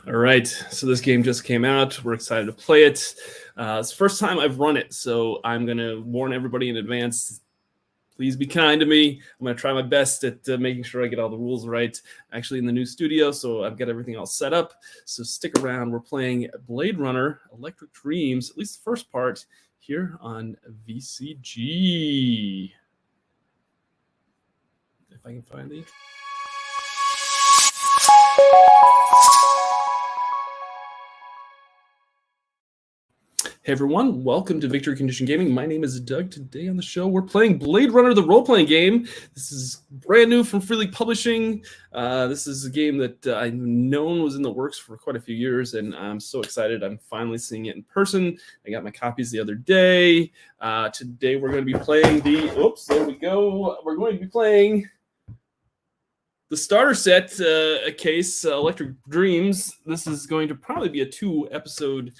All right, so this game just came out. We're excited to play it. It's the first time I've run it, so I'm going to warn everybody in advance. Please be kind to me. I'm going to try my best at making sure I get all the rules right. Actually in the new studio, so I've got everything all set up. So stick around. We're playing Blade Runner Electric Dreams, at least the first part, here on VCG. If I can find the... Hey everyone, welcome to Victory Condition Gaming. My name is Doug. Today on the show, we're playing Blade Runner, the role-playing game. This is brand new from Free League Publishing. This is a game that I've known was in the works for quite a few years, and I'm so excited. I'm finally seeing it in person. I got my copies the other day. Today we're going to be playing the... Oops, there we go. We're going to be playing... the starter set case, Electric Dreams. This is going to probably be a 2-episode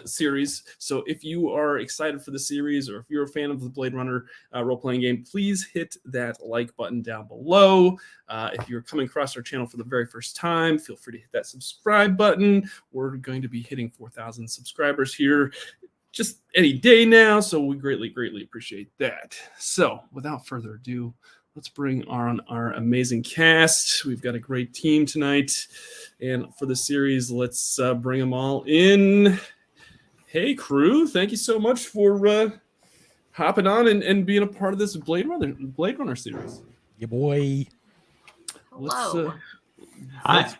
series. So if you are excited for the series, or if you're a fan of the Blade Runner role-playing game, please hit that like button down below. If you're coming across our channel for the very first time, feel free to hit that subscribe button. We're going to be hitting 4,000 subscribers here just any day now, so we greatly, greatly appreciate that. So without further ado, let's bring on our amazing cast. We've got a great team tonight. And for the series, let's bring them all in. Hey, crew. Thank you so much for hopping on and being a part of this Blade Runner series. Yeah, boy. Hello. Let's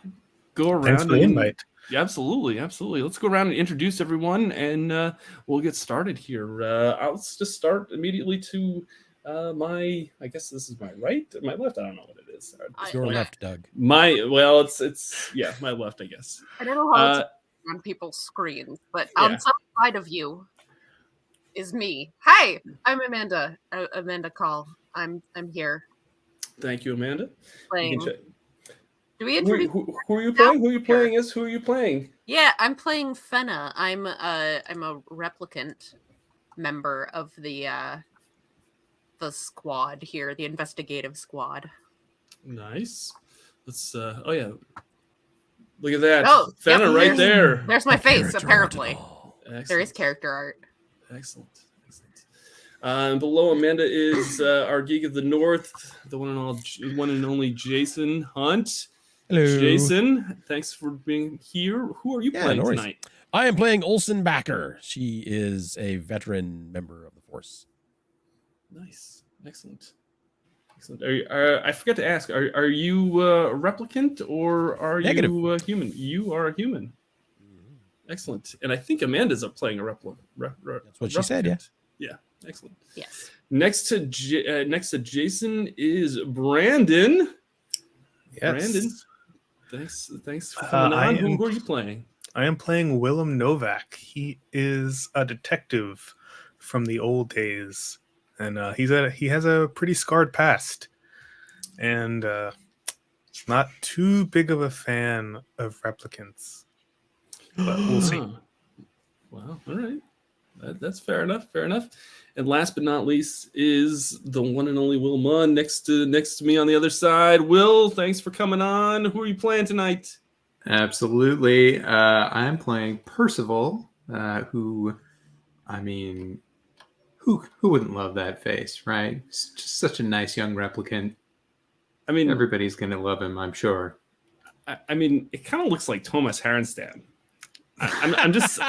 go around. Thanks for the invite. Yeah, absolutely. Absolutely. Let's go around and introduce everyone, and we'll get started here. Let's just start immediately to... I guess this is my right, my left. I don't know what it is. It's your left, Doug. My left, I guess. I don't know how it's on people's screens, but on some side of you is me. Hi, I'm Amanda. Amanda Call. I'm here. Thank you, Amanda. Playing. Do we introduce who are you playing? Who are you playing as? Who are you playing? Yeah, I'm playing Fenna. I'm a replicant member of the squad here, the investigative squad. Nice. Let's oh yeah. Look at that. Oh, Fenna right there. There's my face, apparently. Excellent. There is character art. Excellent. Below Amanda is our Geek of the North, the one and only Jason Hunt. Hello. Jason, thanks for being here. Who are you playing tonight? I am playing Olsen Backer. She is a veteran member of the force. Nice, excellent. I forgot to ask: Are you a replicant or are Negative. you a human? You are a human. Excellent. And I think Amanda's playing a replicant. That's what she said. Yeah. Yeah. Excellent. Yes. Next to Jason is Brandon. Yes. Brandon, thanks for coming on. Who are you playing? I am playing Willem Novak. He is a detective from the old days. And he has a pretty scarred past, and not too big of a fan of replicants. But we'll see. Well, all right, that's fair enough. Fair enough. And last but not least is the one and only Will Munn next to me on the other side. Will, thanks for coming on. Who are you playing tonight? Absolutely, I'm playing Percival. Who wouldn't love that face, right? It's just such a nice young replicant. I mean, everybody's going to love him, I'm sure. I mean, it kind of looks like Thomas Harenstam. I'm just...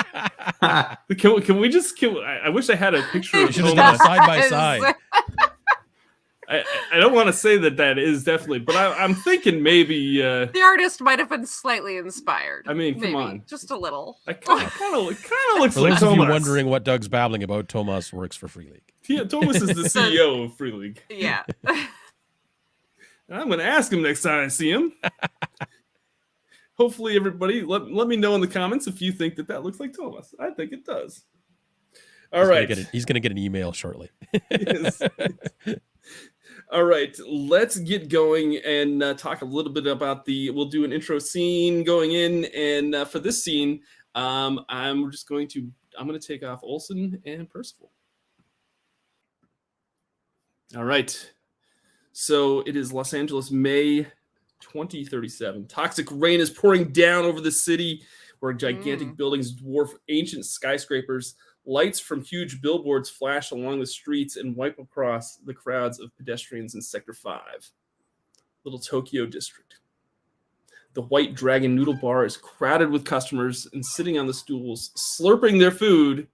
Can we just... I wish I had a picture of Thomas. Side by side. I don't want to say that is definitely, but I'm thinking maybe... the artist might have been slightly inspired. I mean, come on. Just a little. It kind of looks For like those Thomas. of you wondering what Doug's babbling about, Thomas works for Free League. Yeah, Thomas is the CEO of Free League. Yeah. I'm going to ask him next time I see him. Hopefully, everybody, let me know in the comments if you think that looks like Thomas. I think it does. All right. He's going to get an email shortly. Yes. All right, let's get going and talk a little bit about we'll do an intro scene going in. And for this scene, I'm going to take off Olsen and Percival. All right. So it is Los Angeles, May 2037. Toxic rain is pouring down over the city where gigantic buildings dwarf ancient skyscrapers. Lights from huge billboards flash along the streets and wipe across the crowds of pedestrians in Sector 5, Little Tokyo District. The White Dragon Noodle Bar is crowded with customers, and sitting on the stools, slurping their food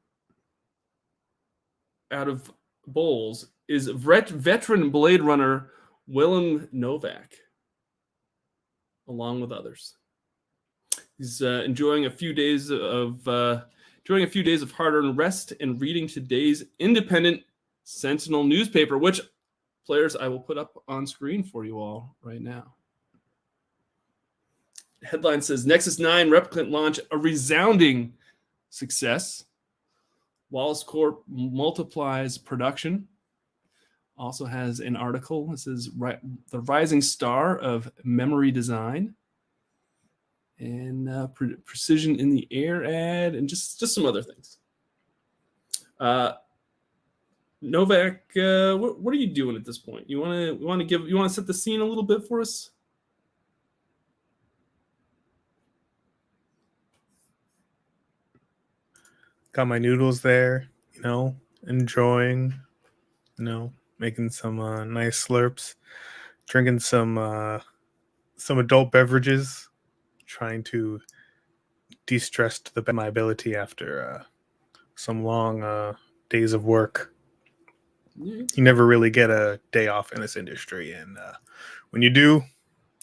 out of bowls, is veteran Blade Runner Willem Novak, along with others. He's enjoying a few days of hard-earned rest and reading today's Independent Sentinel newspaper, which, players, I will put up on screen for you all right now. The headline says, Nexus 9 replicant launch a resounding success. Wallace Corp multiplies production. Also has an article. This is the rising star of memory design. And precision in the air ad, and just some other things. Novak, what are you doing at this point? You want to set the scene a little bit for us? Got my noodles there, enjoying, making some nice slurps, drinking some adult beverages, trying to de-stress to the best of my ability after some long days of work. You never really get a day off in this industry, and when you do,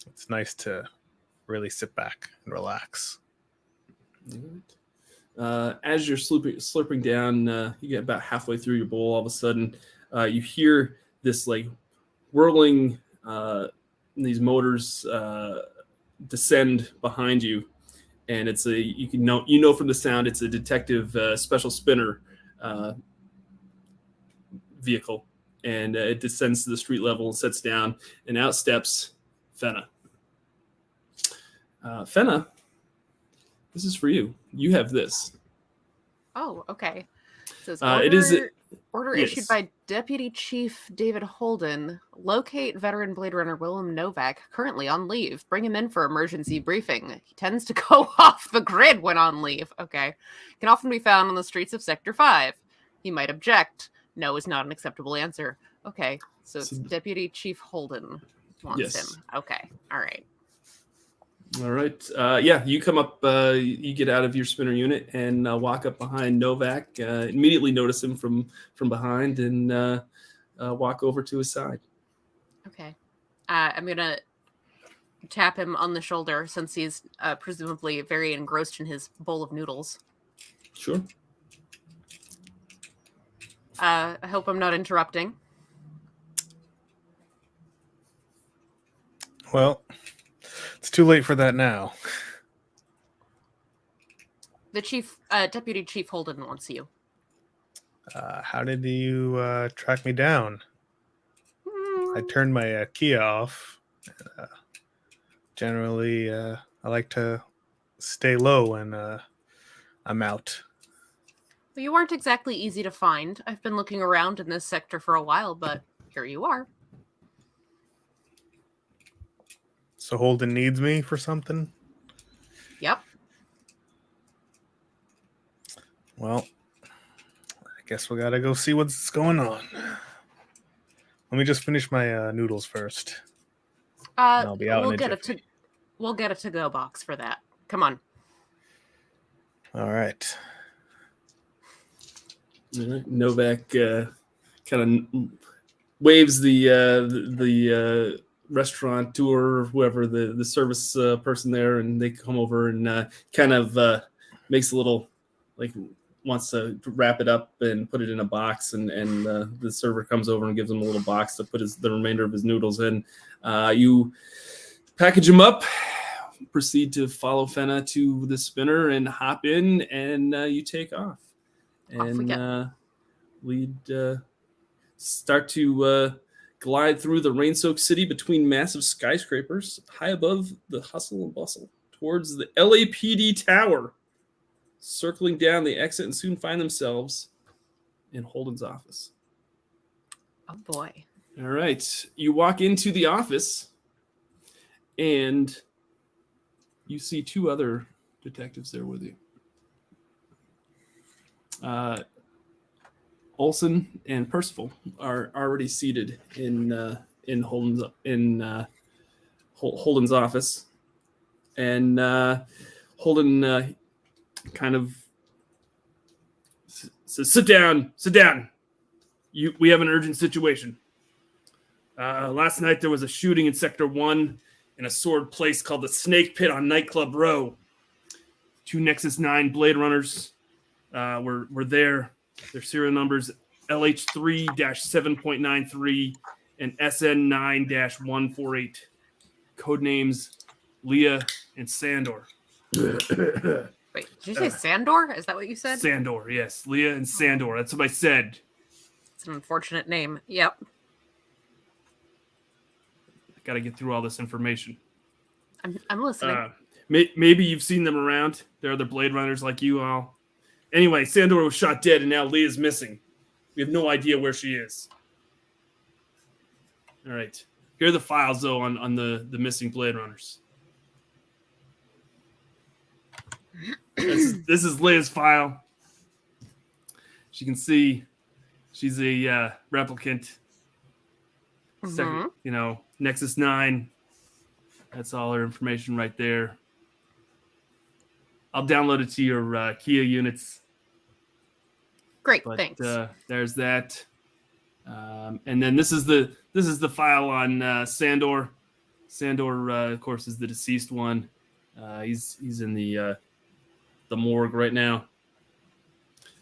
it's nice to really sit back and relax. As you're slurping down, you get about halfway through your bowl. All of a sudden, you hear this like whirling. These motors descend behind you, and it's you know from the sound it's a detective special spinner vehicle, and it descends to the street level and sets down, and out steps Fenna. Fenna, this is for you. You have this. Oh, okay. It says, order yes. issued by Deputy Chief David Holden. Locate veteran Blade Runner Willem Novak, currently on leave. Bring him in for emergency briefing. He tends to go off the grid when on leave. Okay. Can often be found on the streets of Sector 5. He might object. No is not an acceptable answer. Okay. So it's Deputy Chief Holden wants him. Okay. All right. All right. You come up, you get out of your spinner unit and walk up behind Novak, immediately notice him from behind, and walk over to his side. Okay. I'm going to tap him on the shoulder since he's presumably very engrossed in his bowl of noodles. Sure. I hope I'm not interrupting. Well, it's too late for that now. The Deputy Chief Holden wants you. How did you track me down? I turned my Kia off. Generally, I like to stay low when I'm out. Well, you weren't exactly easy to find. I've been looking around in this sector for a while, but here you are. So Holden needs me for something? Yep. Well, I guess we gotta go see what's going on. Let me just finish my noodles first. I'll be out we'll get a to-go box for that. Come on. All right. Novak kind of waves the restaurateur, whoever the service person there, and they come over and kind of makes a little, like, wants to wrap it up and put it in a box, and the server comes over and gives him a little box to put the remainder of his noodles in. You package them up, proceed to follow Fenna to the spinner and hop in, and you take off. And start to glide through the rain-soaked city between massive skyscrapers high above the hustle and bustle towards the LAPD tower. Circling down, they exit and soon find themselves in Holden's office. Oh, boy. All right. You walk into the office, and you see two other detectives there with you. Olson and Percival are already seated in Holden's office, and Holden kind of says, "Sit down. We have an urgent situation. Last night there was a shooting in Sector 1 in a sordid place called the Snake Pit on Nightclub Row. 2 Nexus 9 Blade Runners were there. Their serial numbers LH3-7.93 and SN9-148. Codenames Leah and Sandor." Wait, did you say Sandor? Is that what you said? Sandor, yes. Leah and Sandor. That's what I said. It's an unfortunate name. Yep. I got to get through all this information. I'm listening. Maybe you've seen them around. They're other Blade Runners like you all. Anyway, Sandor was shot dead, and now Leah's missing. We have no idea where she is. All right. Here are the files, though, on the missing Blade Runners. This is Leah's file. As you can see, she's a replicant. Second, Nexus 9. That's all her information right there. I'll download it to your Kia units. Great, But, thanks. There's that. And then this is the file on Sandor. Sandor, of course, is the deceased one. He's in the morgue right now,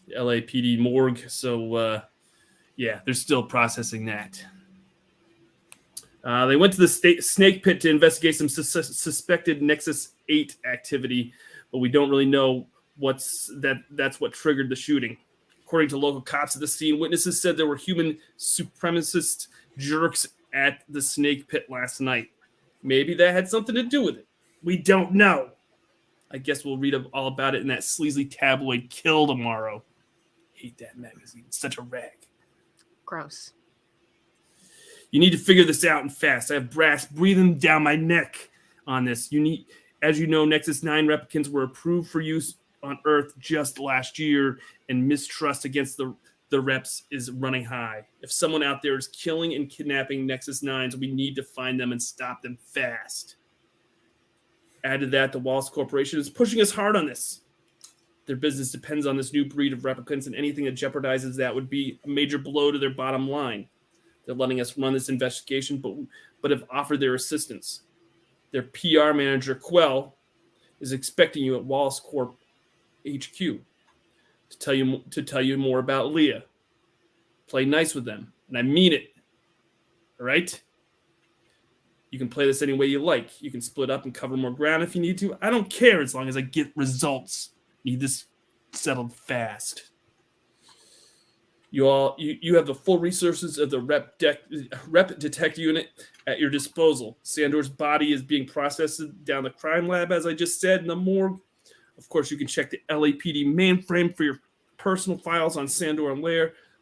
the LAPD morgue. So they're still processing that. They went to the Snake Pit to investigate some suspected Nexus 8 activity, but we don't really know that's what triggered the shooting. According to local cops at the scene, witnesses said there were human supremacist jerks at the Snake Pit last night. Maybe that had something to do with it. We don't know. I guess we'll read all about it in that sleazy tabloid Kill tomorrow. Hate that magazine. It's such a rag. Gross. You need to figure this out and fast. I have brass breathing down my neck on this. As you know, Nexus 9 replicants were approved for use on Earth just last year, and mistrust against the reps is running high. If someone out there is killing and kidnapping Nexus 9s, we need to find them and stop them fast. Add to that, the Wallace Corporation is pushing us hard on this. Their business depends on this new breed of replicants, and anything that jeopardizes that would be a major blow to their bottom line. They're letting us run this investigation, but have offered their assistance. Their PR manager, Quell, is expecting you at Wallace Corp HQ to tell you more about Leah. Play nice with them, and I mean it. All right? You can play this any way you like. You can split up and cover more ground if you need to. I don't care as long as I get results. Need this settled fast. You have the full resources of the rep detect unit at your disposal. Sandor's body is being processed down the crime lab, as I just said, in the morgue. Of course, you can check the LAPD mainframe for your personal files on Sandor and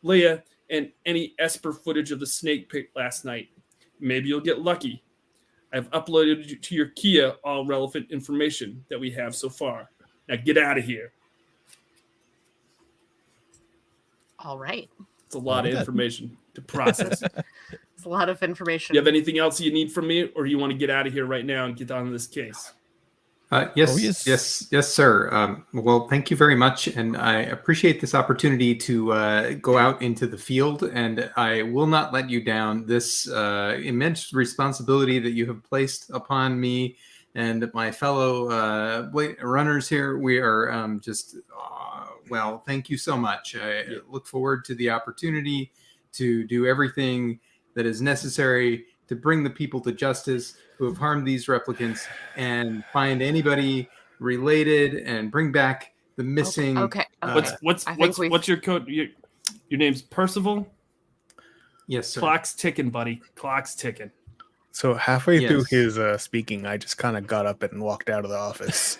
Leah, and any Esper footage of the Snake Pit last night. Maybe you'll get lucky. I've uploaded to your Kia all relevant information that we have so far. Now get out of here. All right. It's a lot of information to process. It's a lot of information. You have anything else you need from me, or you want to get out of here right now and get on to this case? Yes, sir. Well, thank you very much, and I appreciate this opportunity to go out into the field, and I will not let you down. This immense responsibility that you have placed upon me and my fellow runners here, we are well, thank you so much. I look forward to the opportunity to do everything that is necessary to bring the people to justice who have harmed these replicants and find anybody related and bring back the missing. Okay. What's your code? Your name's Percival? Yes, sir. Clock's ticking, buddy. Clock's ticking. So halfway through his speaking, I just kind of got up and walked out of the office.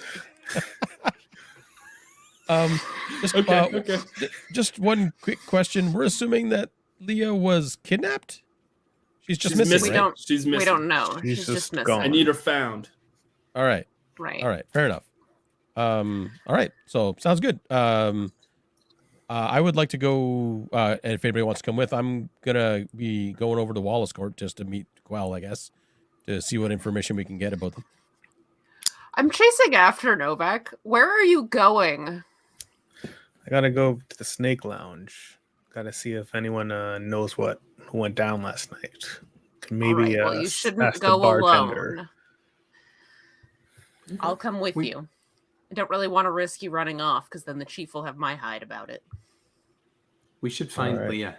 Just one quick question. We're assuming that Leah was kidnapped? She's just She's missing. missing. Right? She's missing. We don't know. She's She's just just missing. gone. I need her found. All right. Right. All right. Fair enough. All right. So sounds good. I would like to go. And if anybody wants to come with, I'm gonna be going over to Wallace Corp just to meet Quell, I guess, to see what information we can get about them. I'm chasing after Novak. Where are you going? I gotta go to the Snake Lounge. Gotta see if anyone knows what went down last night. Maybe All right, well, you ask shouldn't the go bartender. alone. I'll come with you. I don't really want to risk you running off because then the chief will have my hide about it. We should find right. Leah.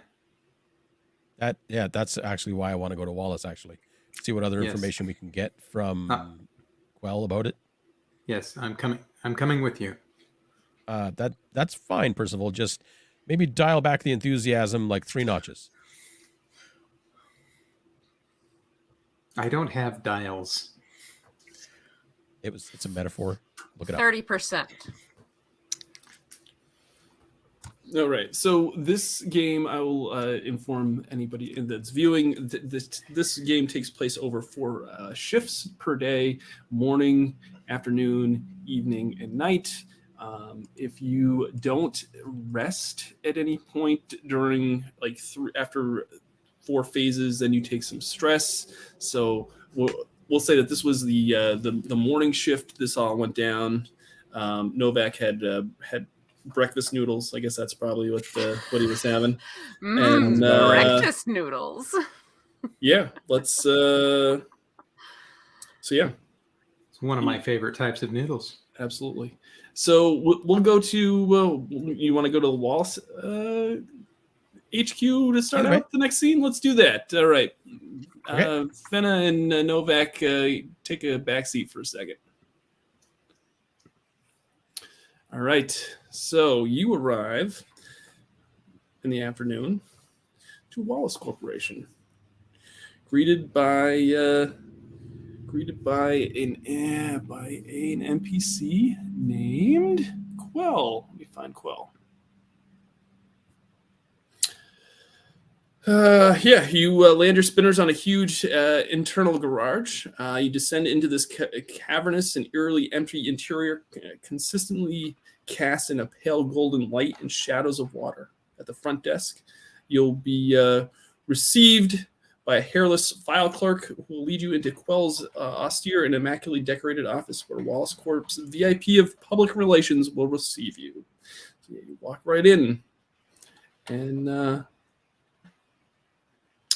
That's actually why I want to go to Wallace. Actually, see what other Yes. information we can get from Quell about it. Yes, I'm coming. I'm coming with you. That's fine, Percival. Just maybe dial back the enthusiasm like 3 notches. I don't have dials. It's a metaphor. Look it up. 30%. All right. So this game, I will inform anybody that's viewing. This game takes place over 4 shifts per day: morning, afternoon, evening, and night. If you don't rest at any point during after 4 phases, then you take some stress. So we'll say that this was the morning shift. This all went down. Novak had breakfast noodles. I guess that's probably what he was having. And breakfast noodles. Yeah, let's. So yeah, It's one of my favorite types of noodles. absolutely. So we'll go to. You want to go to the Wallace HQ to start Anyway. out the next scene? Let's do that. All right. Okay. Fenna and Novak take a back seat for a second. All right. So you arrive in the afternoon to Wallace Corporation, greeted by an NPC named Quell. Let me find Quell. You land your spinners on a huge internal garage. You descend into this cavernous and eerily empty interior, consistently cast in a pale golden light and shadows of water. At the front desk, you'll be received by a hairless file clerk who will lead you into Quell's austere and immaculately decorated office, where Wallace Corp's VIP of public relations will receive you. So you walk right in, and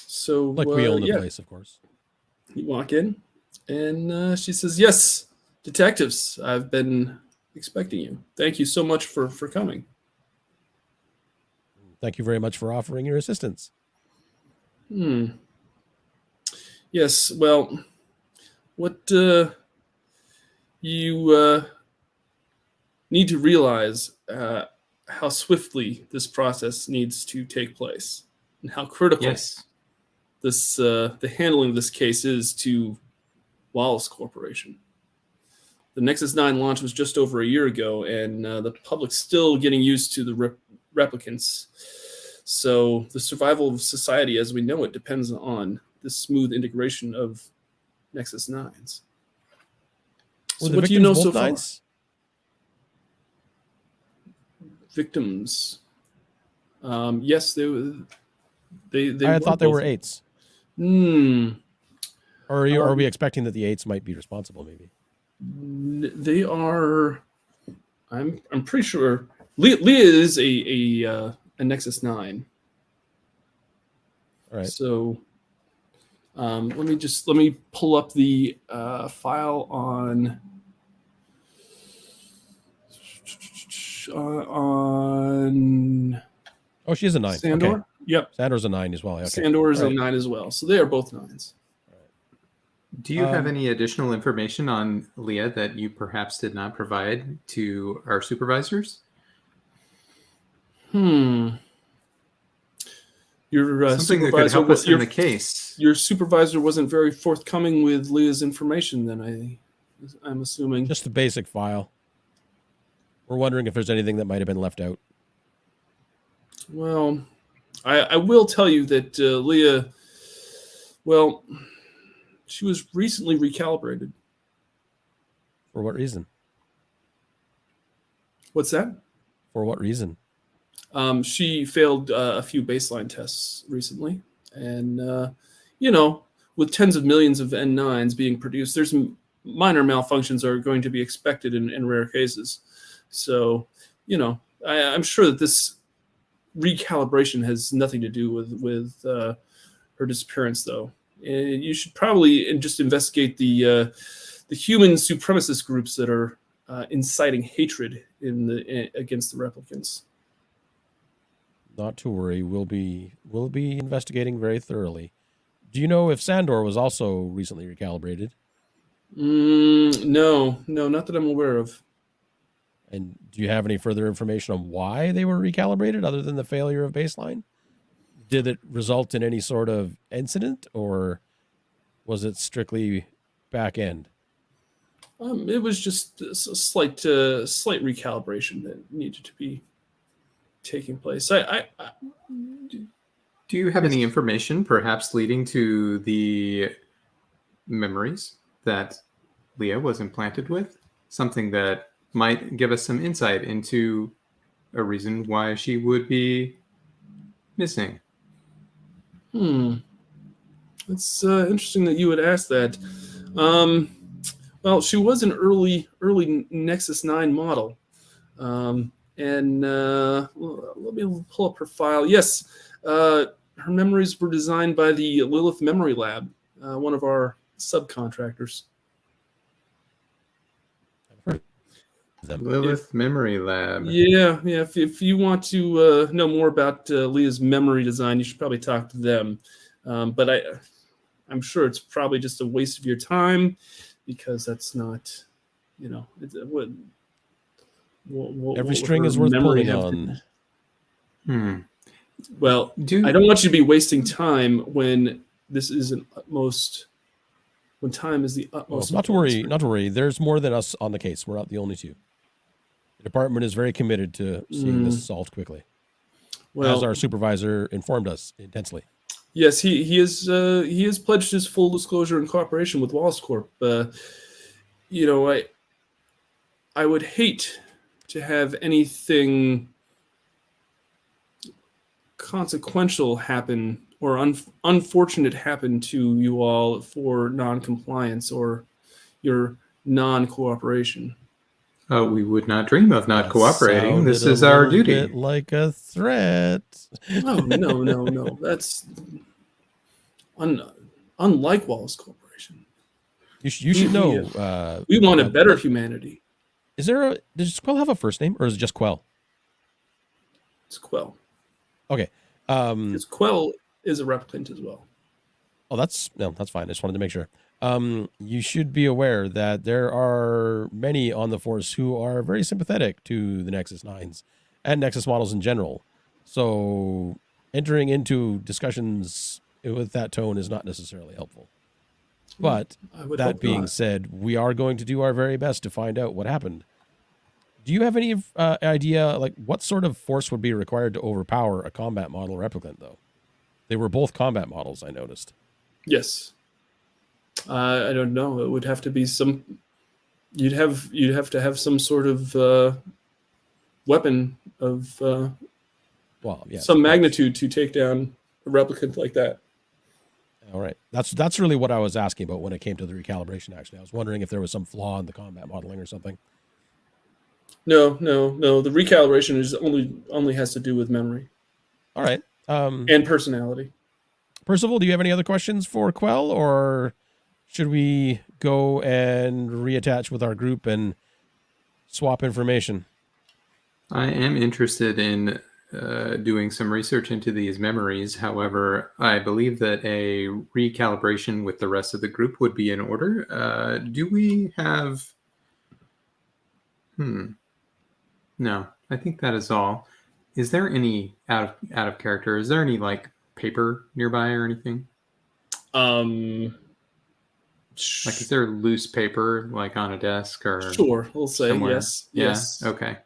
so Like we own the place, of course. you walk in, and she says, "Yes, detectives, I've been expecting you. Thank you so much for coming." Thank you very much for offering your assistance. Yes, well, what you need to realize how swiftly this process needs to take place and how critical Yes. this the handling of this case is to Wallace Corporation. The Nexus 9 launch was just over a year ago, and the public's still getting used to the replicants. So the survival of society as we know it depends on the smooth integration of Nexus 9s. Were So the what do you know victims so both far? nines? Victims. Yes, they I thought they both- were 8s. Or are we expecting that the 8s might be responsible? Maybe They are. I'm pretty sure. Leah is a Nexus 9. all right. So let me pull up the file on Oh, she is a 9. Sandor. Okay. Yep, Sandor's a 9 as well. Okay. Sandor is All a right. 9 as well. So they are both 9s. Do you have any additional information on Leah that you perhaps did not provide to our supervisors? Your Something that could supervisor help us in your, the case. your supervisor wasn't very forthcoming with Leah's information. Then I'm assuming. Just the basic file. We're wondering if there's anything that might have been left out. Well, I will tell you that Leah Well, she was recently recalibrated. For what reason? What's that? For what reason? She failed a few baseline tests recently, and with tens of millions of N9s being produced, there's minor malfunctions are going to be expected in rare cases. So, I'm sure that this recalibration has nothing to do with her disappearance, though. And you should probably just investigate the human supremacist groups that are inciting hatred against the replicants. Not to worry. We'll be investigating very thoroughly. Do you know if Sandor was also recently recalibrated? No, not that I'm aware of. And do you have any further information on why they were recalibrated other than the failure of baseline? Did it result in any sort of incident, or was it strictly back end? It was just a slight recalibration that needed to be taking place. Do you have any information perhaps leading to the memories that Leah was implanted with? Something that might give us some insight into a reason why she would be missing. It's interesting that you would ask that. Well, she was an early Nexus 9 model. Let me pull up her file. Yes, her memories were designed by the Lilith Memory Lab, one of our subcontractors. The Lilith Memory Lab. Yeah. If you want to know more about Leah's memory design, you should probably talk to them. But I'm sure it's probably just a waste of your time, because that's not, every string is worth pulling on. Well, I don't want you to be wasting time when this is when time is the utmost. Not to worry. There's more than us on the case. We're not the only two. The department is very committed to seeing this solved quickly. Well, as our supervisor informed us intensely. Yes, he has pledged his full disclosure and cooperation with Wallace Corp. I would hate to have anything consequential happen or unfortunate happen to you all for non-compliance or your non-cooperation. We would not dream of not cooperating. This is our duty. Bit like a threat. Oh, no. That's unlike Wallace Corporation. You should know. We want a better humanity. Does Quell have a first name, or is it just Quell? It's Quell. Okay. Because Quell is a replicant as well. Oh, that's fine. I just wanted to make sure. You should be aware that there are many on the force who are very sympathetic to the Nexus 9s and Nexus models in general. So entering into discussions with that tone is not necessarily helpful. But that being said, we are going to do our very best to find out what happened. Do you have any idea, like, what sort of force would be required to overpower a combat model replicant, though? They were both combat models, I noticed. Yes. I don't know. It would have to be some. You'd have to have some sort of weapon of some magnitude to take down a replicant like that. All right, that's really what I was asking about when it came to the recalibration. Actually, I was wondering if there was some flaw in the combat modeling or something. No. The recalibration is only has to do with memory. All right, and personality. Percival, do you have any other questions for Quell, or should we go and reattach with our group and swap information? I am interested in doing some research into these memories. However, I believe that a recalibration with the rest of the group would be in order. Do we have... No, I think that is all. Is there any out of character? Is there any like paper nearby or anything? Like, is there loose paper like on a desk or? Sure, we'll say somewhere? Yes. Yeah? Yes. Okay.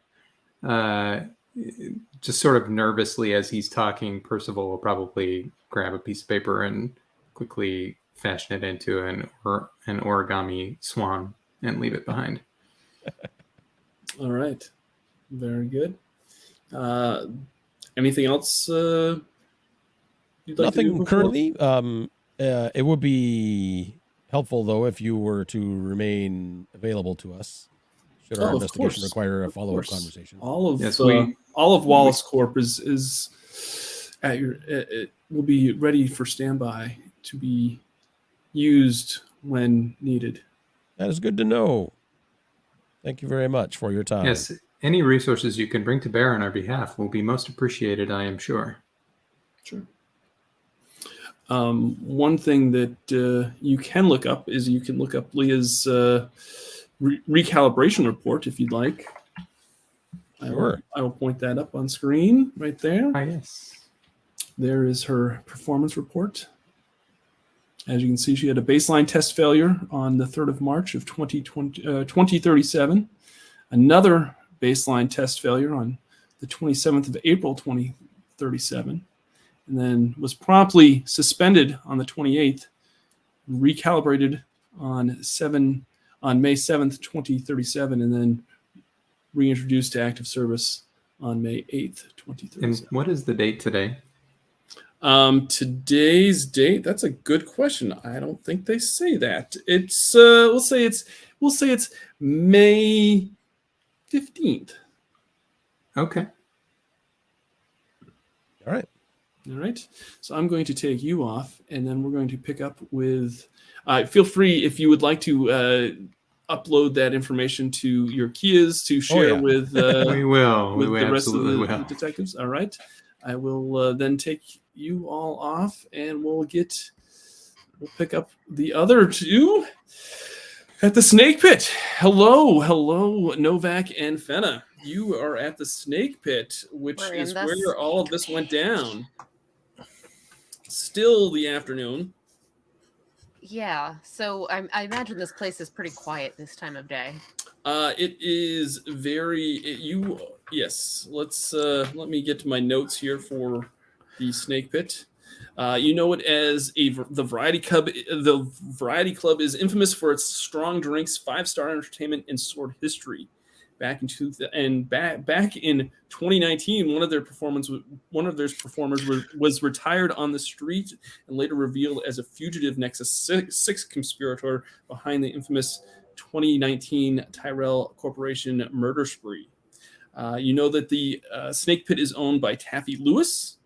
Just sort of nervously as he's talking, Percival will probably grab a piece of paper and quickly fashion it into an origami swan and leave it behind. All right. Very good. Anything else you'd like to do Nothing before? currently. It would be helpful though if you were to remain available to us. Should our Oh, of investigation course. require a Of follow-up course. conversation? All of Yes, Wallace Corp is at your. It will be ready for standby to be used when needed. That is good to know. Thank you very much for your time. Yes, any resources you can bring to bear on our behalf will be most appreciated, I am sure. Sure. One thing that you can look up is you can look up Leah's recalibration report if you'd like. Sure. I will point that up on screen right there. Ah, yes. There is her performance report. As you can see, she had a baseline test failure on the 3rd of March of 2037. Another baseline test failure on the 27th of April 2037. And then was promptly suspended on the 28th, recalibrated on May 7th, 2037, and then reintroduced to active service on May 8th, 2037. And what is the date today? Today's date, that's a good question. I don't think they say that. It's we'll say it's May 15th. Okay. All right. All right. So I'm going to take you off, and then we're going to pick up with. Feel free if you would like to upload that information to your Kias to share with. We will. With we the rest of absolutely the will. detectives. All right. I will then take you all off, and we'll pick up the other two at the snake pit. Hello, Novak and Fenna. You are at the snake pit, which is where all of this went down. Still the afternoon. Yeah, so I imagine this place is pretty quiet this time of day. It is very. Yes. Let me get to my notes here for the snake pit. You know it as the Variety Club. The Variety Club is infamous for its strong drinks, 5-star entertainment, and sword history. Back in 2019, one of their performers was retired on the street and later revealed as a fugitive Nexus 6 conspirator behind the infamous 2019 Tyrell Corporation murder spree. You know that the Snake Pit is owned by Taffy Lewis.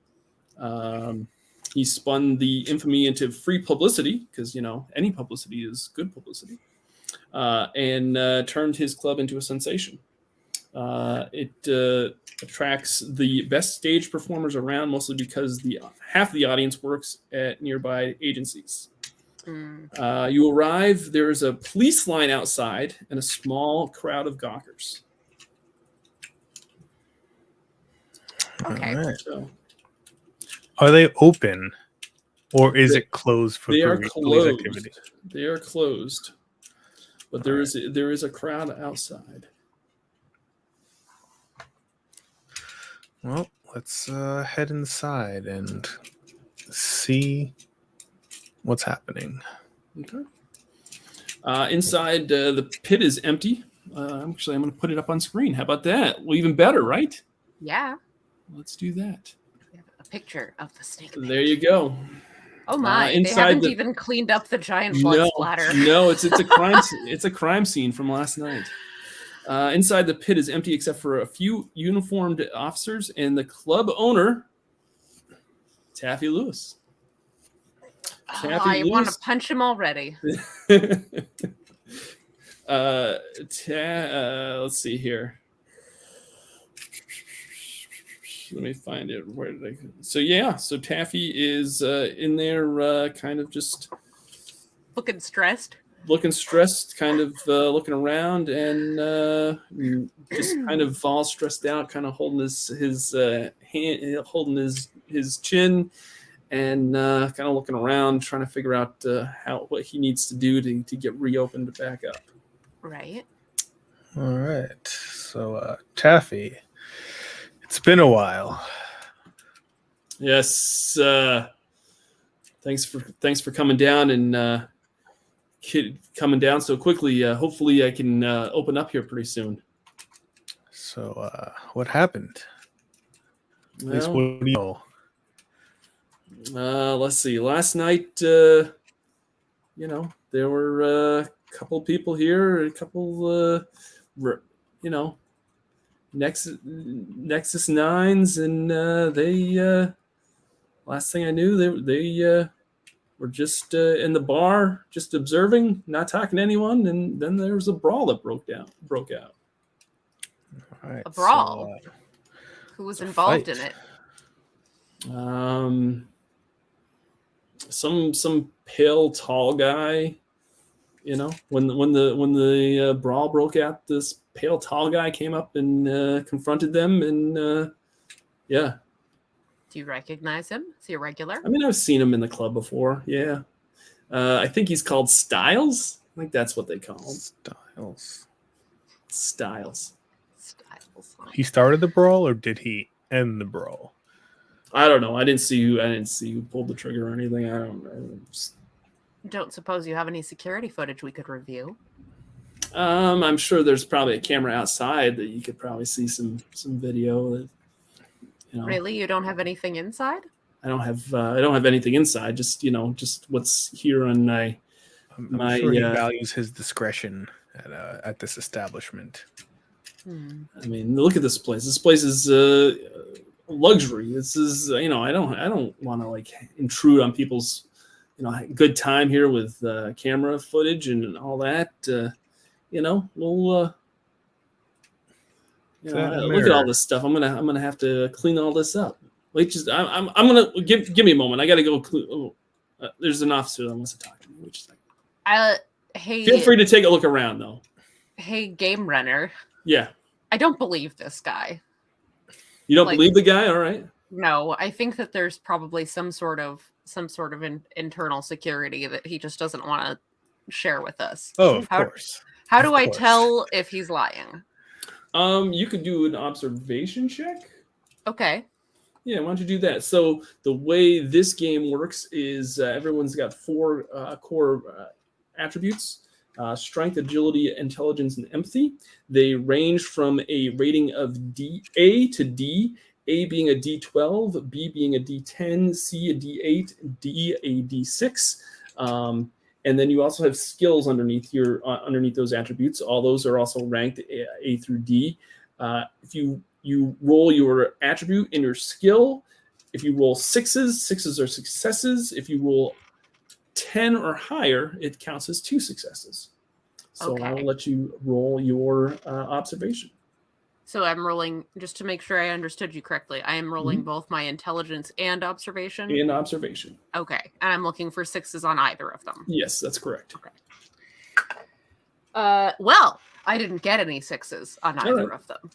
He spun the infamy into free publicity because, any publicity is good publicity. And turned his club into a sensation. It attracts the best stage performers around, mostly because half of the audience works at nearby agencies. You arrive, there is a police line outside and a small crowd of gawkers. Okay. All right. So, are they open, or is it closed for they are police closed. activity? They are closed, but there is a crowd outside. Well, let's head inside and see what's happening. Okay. Inside, the pit is empty. Actually, I'm going to put it up on screen. How about that? Well, even better, right? Yeah. Let's do that. We have a picture of the snake pit. There you go. Oh my! They haven't even cleaned up the giant blood splatter. No, it's a crime. It's a crime scene from last night. Inside the pit is empty except for a few uniformed officers and the club owner, Taffy Lewis. I want to punch him already. Let's see here. Let me find it. Where did I go? So Taffy is in there kind of just looking stressed, kind of looking around and just kind of all stressed out, kind of holding his hand, holding his chin, and kind of looking around, trying to figure out what he needs to do to get reopened back up. Right. All right. So Taffy, it's been a while. Yes. thanks for coming down and coming down so quickly. Hopefully, I can open up here pretty soon. So, what happened? At least Well, what do you know? let's see. Last night, there were a couple people here, a couple, Nexus 9s, and they. Last thing I knew, they were just in the bar, just observing, not talking to anyone, and then there was a brawl that broke out. All right, A brawl? So, Who was involved in fight. it? Some pale, tall guy. When the brawl broke out, this pale, tall guy came up and confronted them, and yeah. Do you recognize him? Is he a regular? I mean, I've seen him in the club before. Yeah, I think he's called Styles. I think that's what they call him. Styles. He started the brawl, or did he end the brawl? I don't know. I didn't see who pulled the trigger or anything. I don't know. Don't suppose you have any security footage we could review? I'm sure there's probably a camera outside that you could probably see some video. That, Really, you don't have anything inside? I don't have anything inside. Just what's here on my. I'm sure he values his discretion at this establishment. I mean, look at this place. This place is luxury. This is I don't want to intrude on people's good time here with camera footage and all that. We'll look at all this stuff. I'm gonna have to clean all this up. Wait, I'm gonna give me a moment. I gotta go. There's an officer that wants to talk to me. Wait just a second. Hey. Feel free to take a look around though. Hey, game runner. Yeah. I don't believe this guy. You don't believe the guy? All right. No, I think that there's probably some sort of internal security that he just doesn't want to share with us. Oh, of course. How do I tell if he's lying? You could do an observation check. Okay. Yeah, why don't you do that? So the way this game works is everyone's got 4 core attributes. Strength, agility, intelligence, and empathy. They range from a rating of A to D, A being a D12, B being a D10, C a D8, D a D6. And then you also have skills underneath those attributes. All those are also ranked A through D. If you roll your attribute and your skill, if you roll 6s are successes. If you roll 10 or higher, it counts as 2 successes. So Okay. I will let you roll your observation. So I'm rolling, just to make sure I understood you correctly, I am rolling both my intelligence and observation? And observation. Okay. And I'm looking for 6s on either of them. Yes, that's correct. Okay. Well, I didn't get any 6s on either of them.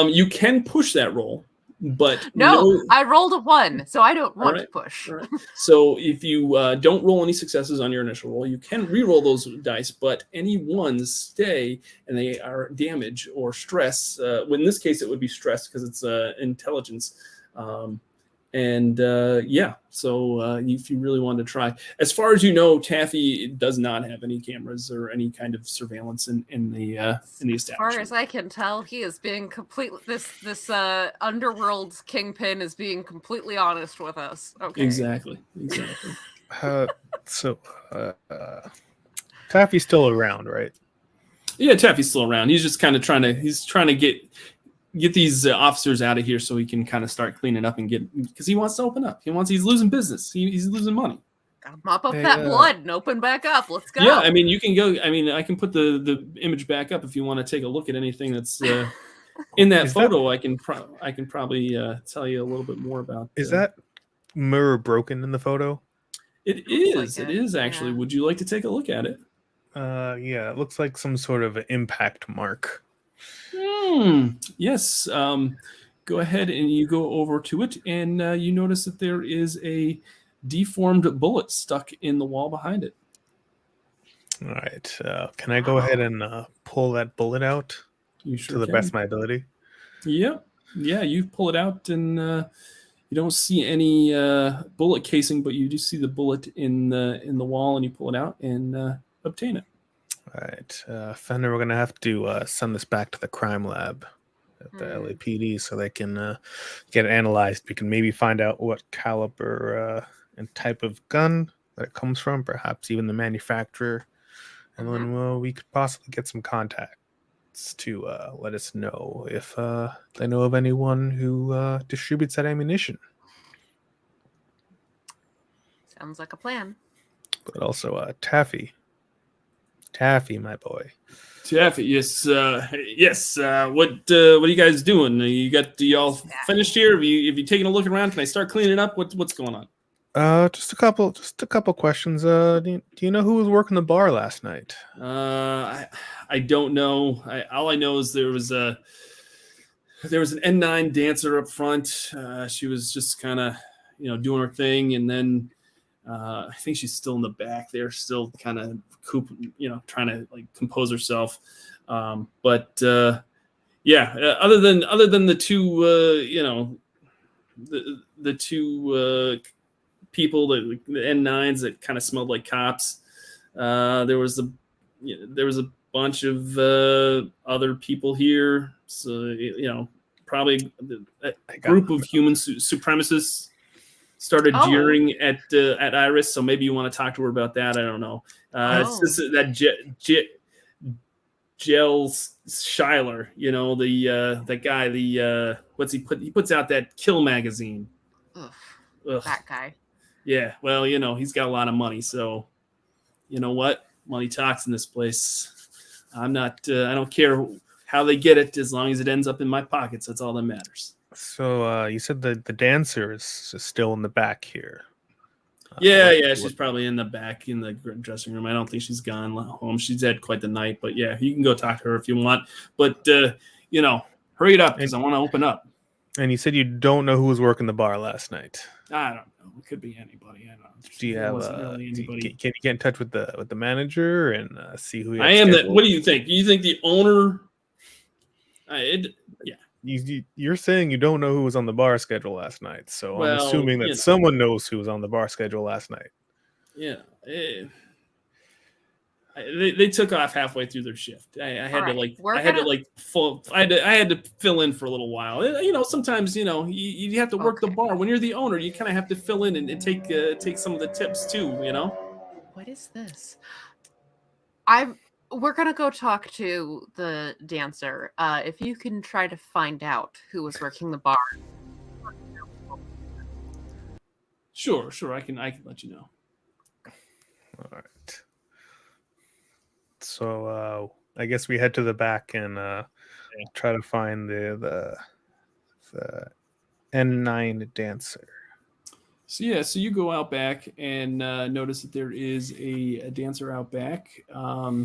You can push that roll, but no, I rolled a 1, so I don't want to push. All right. So if you don't roll any successes on your initial roll, you can re-roll those dice, but any ones stay and they are damage or stress. In this case, it would be stress because it's intelligence. So if you really wanted to try, as far as you know, Taffy does not have any cameras or any kind of surveillance in the establishment. As far as I can tell, he is being this underworld kingpin is being completely honest with us. Okay. Exactly. Taffy's still around, right? Yeah, Taffy's still around. He's just kind of trying to get these officers out of here so he can kind of start cleaning up and because he wants to open up. He's losing business. He's losing money. Gotta mop up that blood and open back up. Let's go. Yeah, I mean, you can go. I mean, I can put the image back up if you want to take a look at anything that's in that photo. I can probably tell you a little bit more about. Is that mirror broken in the photo? It is. It is actually. Yeah. Would you like to take a look at it? Yeah, it looks like some sort of impact mark. Yes. Go ahead and you go over to it, and you notice that there is a deformed bullet stuck in the wall behind it. All right. Can I go ahead and pull that bullet out? You sure to the can. best of my ability? Yep. Yeah, you pull it out, and You don't see any bullet casing, but you do see the bullet in the wall, and you pull it out and obtain it. All right, Fender, we're gonna have to send this back to the crime lab at the LAPD so they can get it analyzed. We can maybe find out what caliber and type of gun that it comes from, perhaps even the manufacturer, and then we could possibly get some contacts to let us know if they know of anyone who distributes that ammunition. Sounds like a plan. Uh, But also Taffy, my boy. Taffy, yes, yes. What are you guys doing? You all finished here? Have you taken a look around? Can I start cleaning up? What's going on? Just a couple questions. Do you know who was working the bar last night? I don't know. All I know is there was an N9 dancer up front. She was just kind of doing her thing, and then I think she's still in the back there, still kind of trying to like compose herself. But yeah, other than the two the two people, the N9s that kind of smelled like cops. There was a bunch of other people here. So probably a group of human supremacists started jeering at Iris. So maybe you want to talk to her about that. I don't know. It's just that Gel Schuyler, that guy. He puts out that Kill magazine. Ugh. Ugh. That guy. Yeah, well, he's got a lot of money, so you know what? Money talks in this place. I don't care how they get it, as long as it ends up in my pockets. That's all that matters. So you said the dancer is still in the back here. Yeah, she's probably in the back in the dressing room. I don't think she's gone home. She's had quite the night, but yeah, you can go talk to her if you want. But hurry it up because I want to open up. And you said you don't know who was working the bar last night. I don't know. It could be anybody. I don't know. Do you have really anybody? Can you get in touch with the manager and see who? I am that. What do you think? You think the owner? Yeah. You're saying you don't know who was on the bar schedule last night, so I'm assuming that someone knows who was on the bar schedule last night. Yeah. They took off halfway through their shift. I had to fill in for a little while. Sometimes you have to work the bar. When you're the owner, you kind of have to fill in and take some of the tips too. What is this? We're gonna go talk to the dancer. If you can try to find out who was working the bar. Sure. I can let you know. All right. So I guess we head to the back and try to find the N9 dancer. So you go out back and notice that there is a dancer out back. Her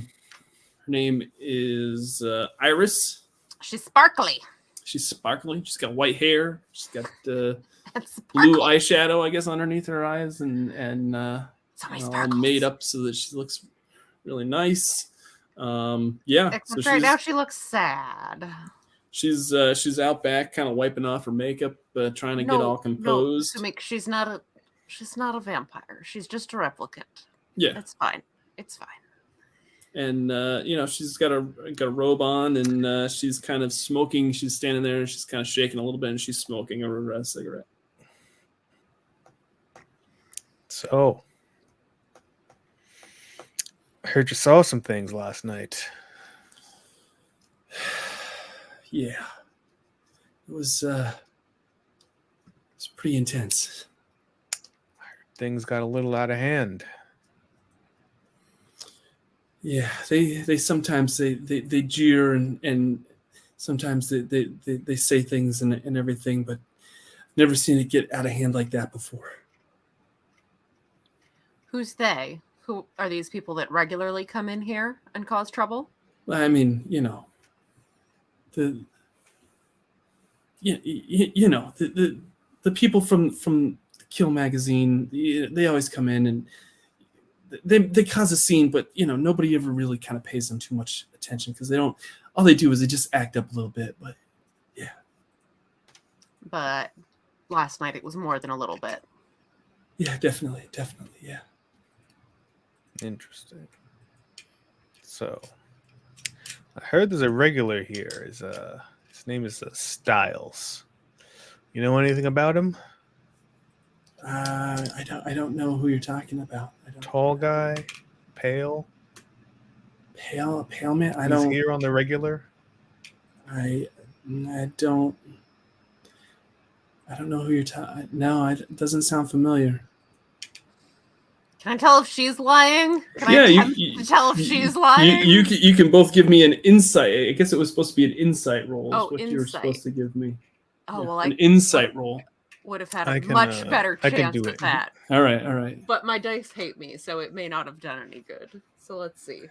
name is Iris. She's sparkly. She's sparkly. She's got white hair. She's got blue eyeshadow, I guess, underneath her eyes, and all made up so that she looks really nice. Except right now she looks sad. She's out back, kind of wiping off her makeup, trying to get all composed. No, she's not a vampire. She's just a replicant. Yeah, it's fine. And she's got a robe on, and she's kind of smoking. She's standing there, and she's kind of shaking a little bit, and she's smoking a cigarette. So, I heard you saw some things last night. Yeah, it was pretty intense. I heard things got a little out of hand. Yeah, they sometimes they jeer and sometimes they say things and everything, but never seen it get out of hand like that before. Who's they? Who are these people that regularly come in here and cause trouble? I mean, the people from the Kill magazine, they always come in and they cause a scene, but nobody ever really kind of pays them too much attention because all they do is they just act up a little bit. But yeah. But last night it was more than a little bit. Yeah, definitely, yeah. Interesting. So, I heard there's a regular here. His name is Styles. You know anything about him? I don't know who you're talking about. Tall guy, pale Pale man. He's here on the regular. I don't know who you're talking. No, it doesn't sound familiar. Can I tell if she's lying? Can I tell if she's lying? You can both give me an insight. I guess it was supposed to be an insight roll. Oh, what insight. you were supposed to give me. Oh, well, an insight roll. Would have had a much better chance at that. All right. But my dice hate me, so it may not have done any good. So let's see.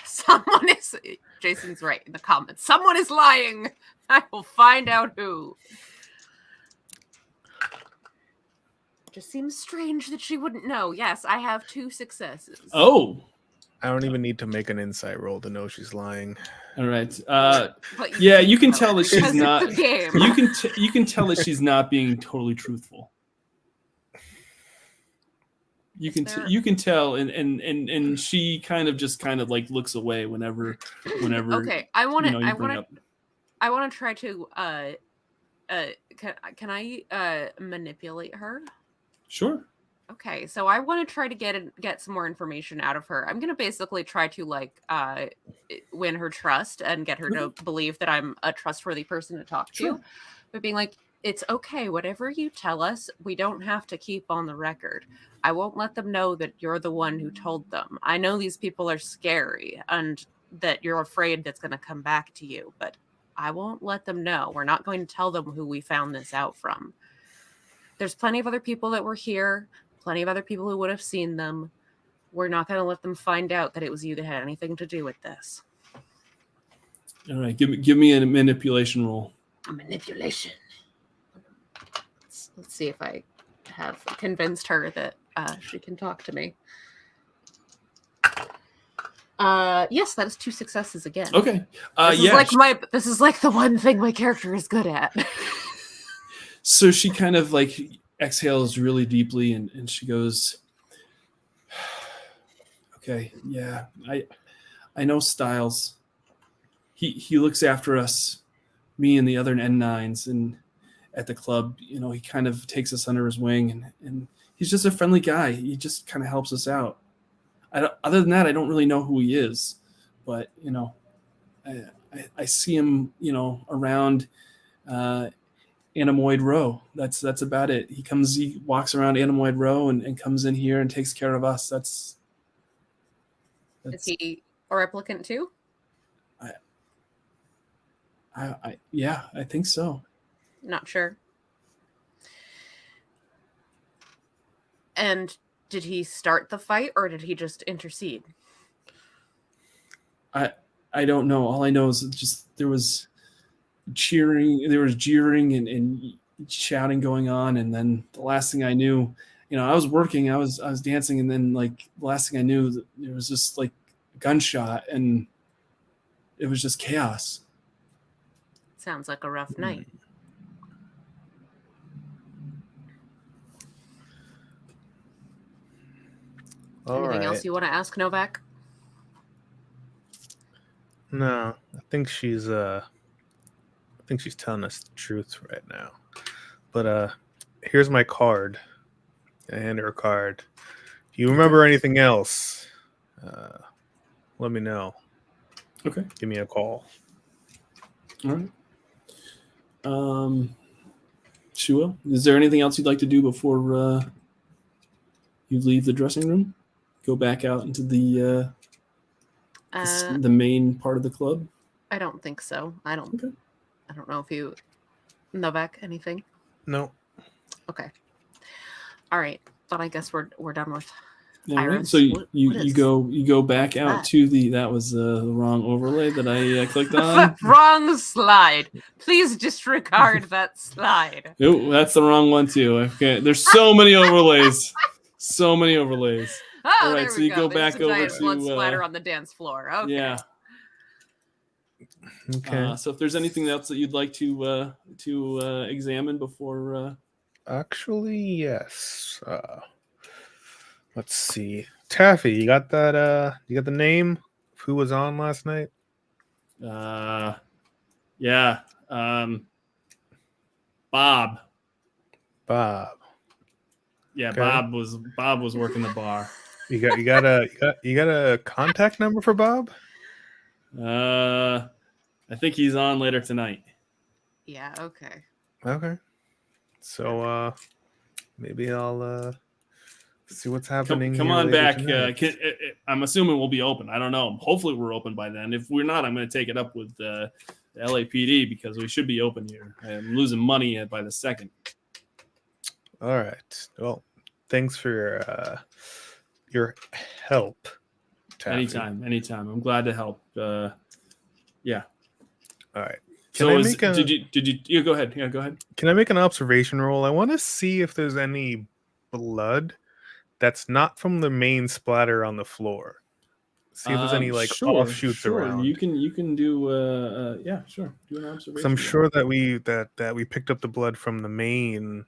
Someone is. Jason's right in the comments. Someone is lying. I will find out who. Just seems strange that she wouldn't know. Yes, I have 2 successes. Oh. I don't even need to make an insight roll to know she's lying. All right. Yeah, you can tell that she's not. You can tell that she's not being totally truthful. You can tell, and she kind of like looks away whenever. Okay, I want to try to. Can I manipulate her? Sure. Okay, so I want to try to get some more information out of her. I'm gonna basically try to win her trust and get her to believe that I'm a trustworthy person to talk to. But being like, it's okay, whatever you tell us, we don't have to keep on the record. I won't let them know that you're the one who told them. I know these people are scary and that you're afraid that's gonna come back to you, but I won't let them know. We're not going to tell them who we found this out from. There's plenty of other people that were here. Plenty of other people who would have seen them. We're not going to let them find out that it was you that had anything to do with this. All right, give me a manipulation roll. A manipulation. Let's see if I have convinced her that she can talk to me. Yes, that is 2 successes again. Okay. This is like the one thing my character is good at. So she kind of like exhales really deeply and she goes, okay, yeah, I know Styles. He looks after us, me and the other N9s, and at the club, he kind of takes us under his wing, and he's just a friendly guy. He just kind of helps us out. Other than that, I don't really know who he is, but I see him around Anemoid Row. That's about it. He walks around Anemoid Row and comes in here and takes care of us. That's Is he a replicant too? Yeah, I think so. Not sure. And did he start the fight or did he just intercede? I don't know. All I know is just there was cheering, there was jeering and shouting going on, and then the last thing I knew, I was working, I was dancing, and then like the last thing I knew, there was just like a gunshot, and it was just chaos. Sounds like a rough night. Anything else you want to ask, Novak? No, I think she's telling us the truth right now. But here's my card. I hand her a card. If you remember anything else, let me know. Okay. Give me a call. All right. Shua, is there anything else you'd like to do before you leave the dressing room? Go back out into the main part of the club? I don't think so. I don't know if you, Novak, anything? No. Okay. All right, but I guess we're done with All right. Iris. So you go back out to that was the wrong overlay that I clicked on. Wrong slide. Please disregard that slide. Oh, that's the wrong one too. Okay. There's so many overlays. So many overlays. Oh, all right, there we so you go back There's a over giant to blood splatter on the dance floor. Okay. Yeah. Okay. So if there's anything else that you'd like to examine before, Actually, yes. Let's see. Taffy, you got that? You got the name? Of who was on last night? yeah, Bob. Bob. Yeah, Okay. Bob was working the bar. You got a contact number for Bob? I think he's on later tonight. Yeah, okay. Okay. So maybe I'll see what's happening. Come here on later back. tonight. I'm assuming we'll be open. I don't know. Hopefully we're open by then. If we're not, I'm going to take it up with the LAPD because we should be open here. I'm losing money by the second. All right. Well, thanks for your help, Taffy. Anytime. I'm glad to help. Yeah. All right. Did you go ahead? Yeah, go ahead. Can I make an observation roll? I want to see if there's any blood that's not from the main splatter on the floor. See if there's any offshoots around. You can do yeah, sure. Do an observation. So I'm sure that we picked up the blood from the main.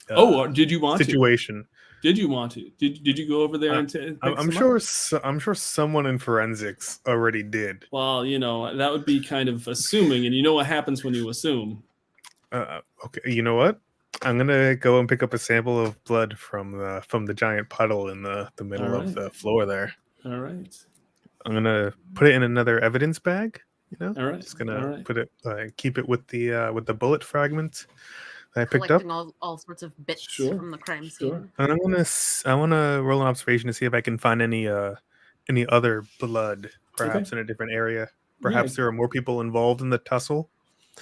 Did you want situation? Did you want to? Did you go over there and I'm sure someone in forensics already did. Well, that would be kind of assuming, and you know what happens when you assume. Okay, you know what? I'm gonna go and pick up a sample of blood from the giant puddle in the middle of the floor there. All right. I'm gonna put it in another evidence bag. All right. Just gonna put it, keep it with the bullet fragment that I picked up. All sorts of bits from the crime scene. Sure. And I wanna roll an observation to see if I can find any other blood, perhaps in a different area. Perhaps there are more people involved in the tussle,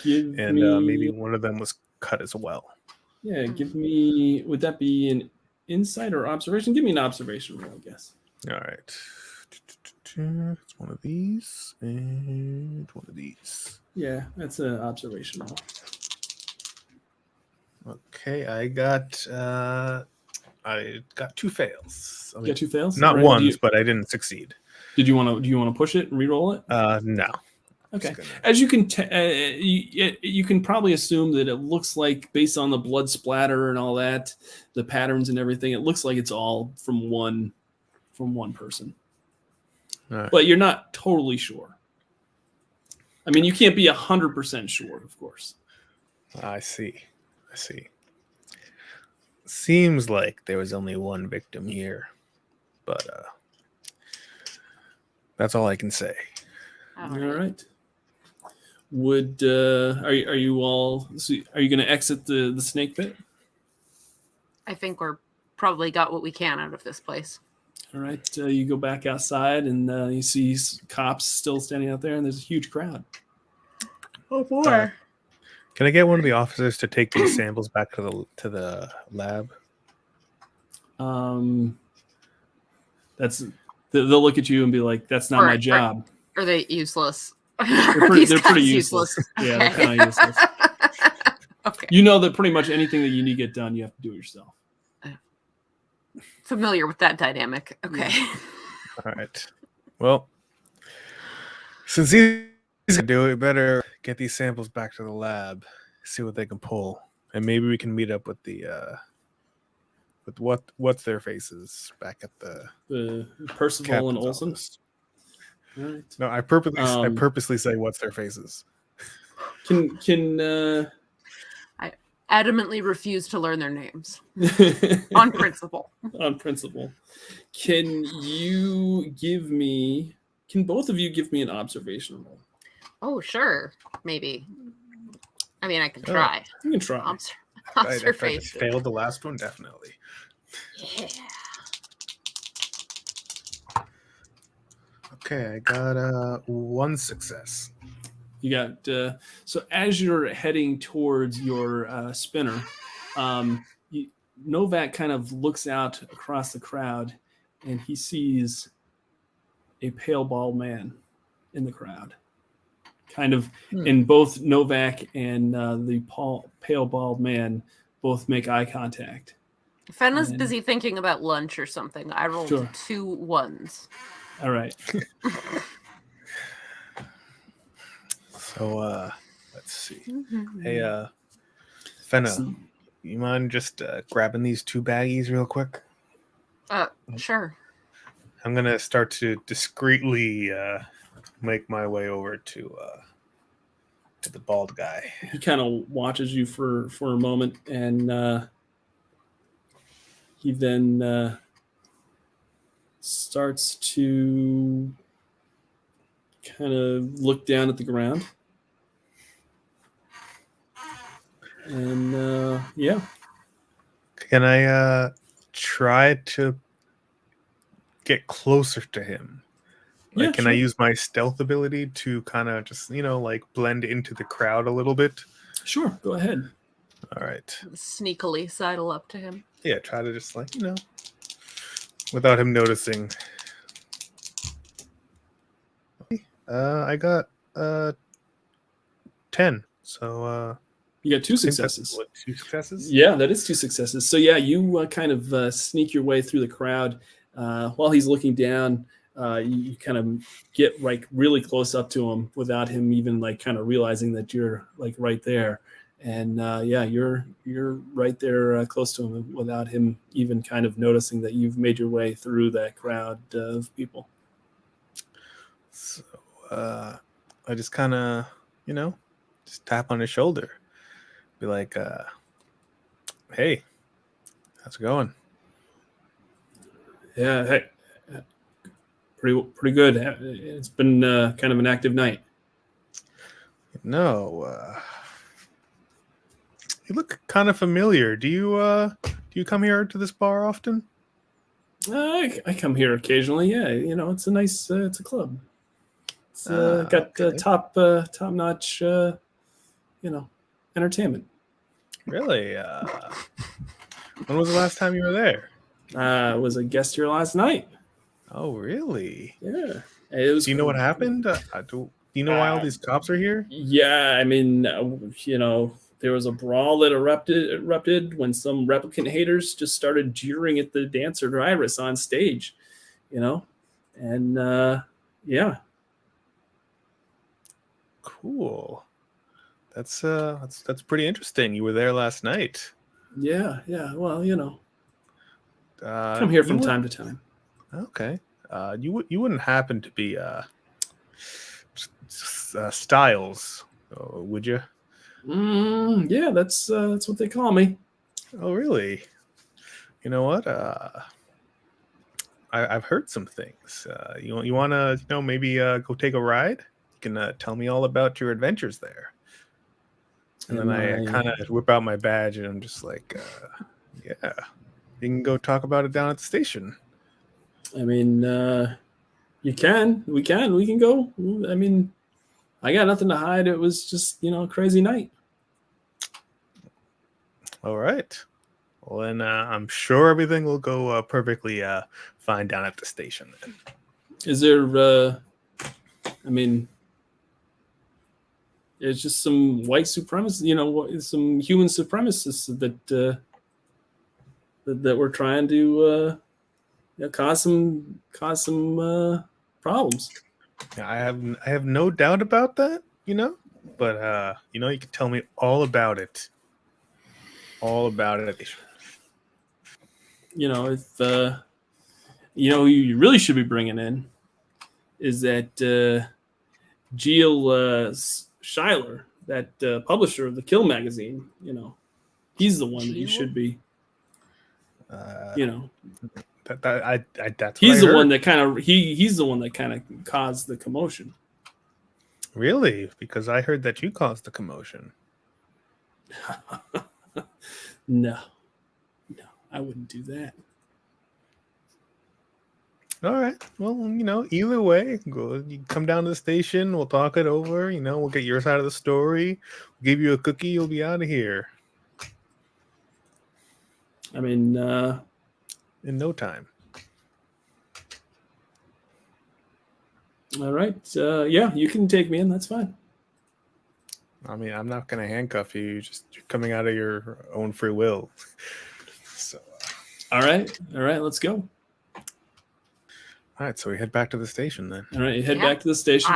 maybe one of them was cut as well. Yeah, give me. Would that be an insight or observation? Give me an observation roll, I guess. All right. It's one of these and one of these. Yeah, that's an observation roll. Okay, I got 2 fails. You got 2 fails? Not ones, but I didn't succeed. Do you want to push it and re-roll it? No. Okay. As you can you can probably assume that it looks like, based on the blood splatter and all that, the patterns and everything, it looks like it's all from one person. Right. But you're not totally sure. I mean, you can't be 100% sure, of course. I see. Seems like there was only one victim here, but that's all I can say. All right. Would are you all? Are you going to exit the snake pit? I think we're probably got what we can out of this place. All right. You go back outside, and you see cops still standing out there, and there's a huge crowd. Oh boy! Can I get one of the officers to take these samples back to the lab? They'll look at you and be like, "That's not my job." Are they useless? They're pretty useless. Okay. Yeah, they're kind of useless. Okay. You know that pretty much anything that you need to get done, you have to do it yourself. Familiar with that dynamic. Okay. Yeah. All right. Well, since he's gonna do it, better get these samples back to the lab, see what they can pull, and maybe we can meet up with the what's their faces back at the Percival and Olsen. Office. Right. No, I purposely say what's their faces. I adamantly refuse to learn their names on principle. On principle. Can both of you give me an observation roll? Oh, sure. Maybe. I mean, I can try. You can try. I failed the last one, definitely. Yeah. Okay, I got 1 success. You got so as you're heading towards your spinner, Novak kind of looks out across the crowd, and he sees a pale bald man in the crowd. Kind of, and both Novak and the pale bald man both make eye contact. Fenna's busy thinking about lunch or something. I rolled 2 1s. All right. So let's see. Hey, Fenna, you mind just grabbing these 2 baggies real quick? Sure. I'm gonna start to discreetly make my way over to the bald guy. He kind of watches you for a moment, and he then starts to kind of look down at the ground. And yeah. Can I try to get closer to him? Like, Yeah, can sure. I use my stealth ability to kind of just, like blend into the crowd a little bit? Sure, go ahead. All right. Sneakily sidle up to him. Yeah, try to just without him noticing. I got 10. So You got 2 I think that's, successes. what, 2 successes? Yeah, that is 2 successes. So yeah, you kind of sneak your way through the crowd while he's looking down. You kind of get like really close up to him without him even like kind of realizing that you're like right there. And yeah, you're right there close to him without him even kind of noticing that you've made your way through that crowd of people. So I just kind of, just tap on his shoulder. Be like, hey, how's it going? Yeah, hey, pretty good. It's been kind of an active night. No, you look kind of familiar. Do you come here to this bar often? I come here occasionally. Yeah, it's a nice, it's a club. It's got Okay. top notch, entertainment. Really? When was the last time you were there? I was a guest here last night. Oh, really? Yeah, it was. Do you know what happened? Do you know why all these cops are here? Yeah, I mean, there was a brawl that erupted when some replicant haters just started jeering at the dancer Iris on stage, and yeah. Cool. That's pretty interesting. You were there last night. Yeah. Well, come here from time to time. Okay. You wouldn't happen to be Styles, would you? Yeah, that's what they call me. Oh, really? You know what? I've heard some things. You want to maybe go take a ride? You can tell me all about your adventures there. And then I kind of whip out my badge and I'm just like, yeah, you can go talk about it down at the station. I mean, we can go. I mean, I got nothing to hide. It was just, a crazy night. All right. Well, then I'm sure everything will go perfectly fine down at the station then. Is there, I mean, it's just some white supremacists, some human supremacists that we're trying to cause some problems. Yeah, I have no doubt about that, but you can tell me all about it. All about it. If who you really should be bringing in is that Jill Schuyler, that publisher of the Kill magazine. He's the one that you should be. That's he's the one that kind of he's the one that kind of caused the commotion. Really? Because I heard that you caused the commotion. No, I wouldn't do that. All right. Well, either way, you come down to the station. We'll talk it over. We'll get your side of the story. We'll give you a cookie. You'll be out of here. I mean, in no time. All right. Yeah, you can take me in. That's fine. I mean, I'm not going to handcuff you. You're coming out of your own free will. So. All right. Let's go. All right, so we head back to the station then. All right, you head back to the station.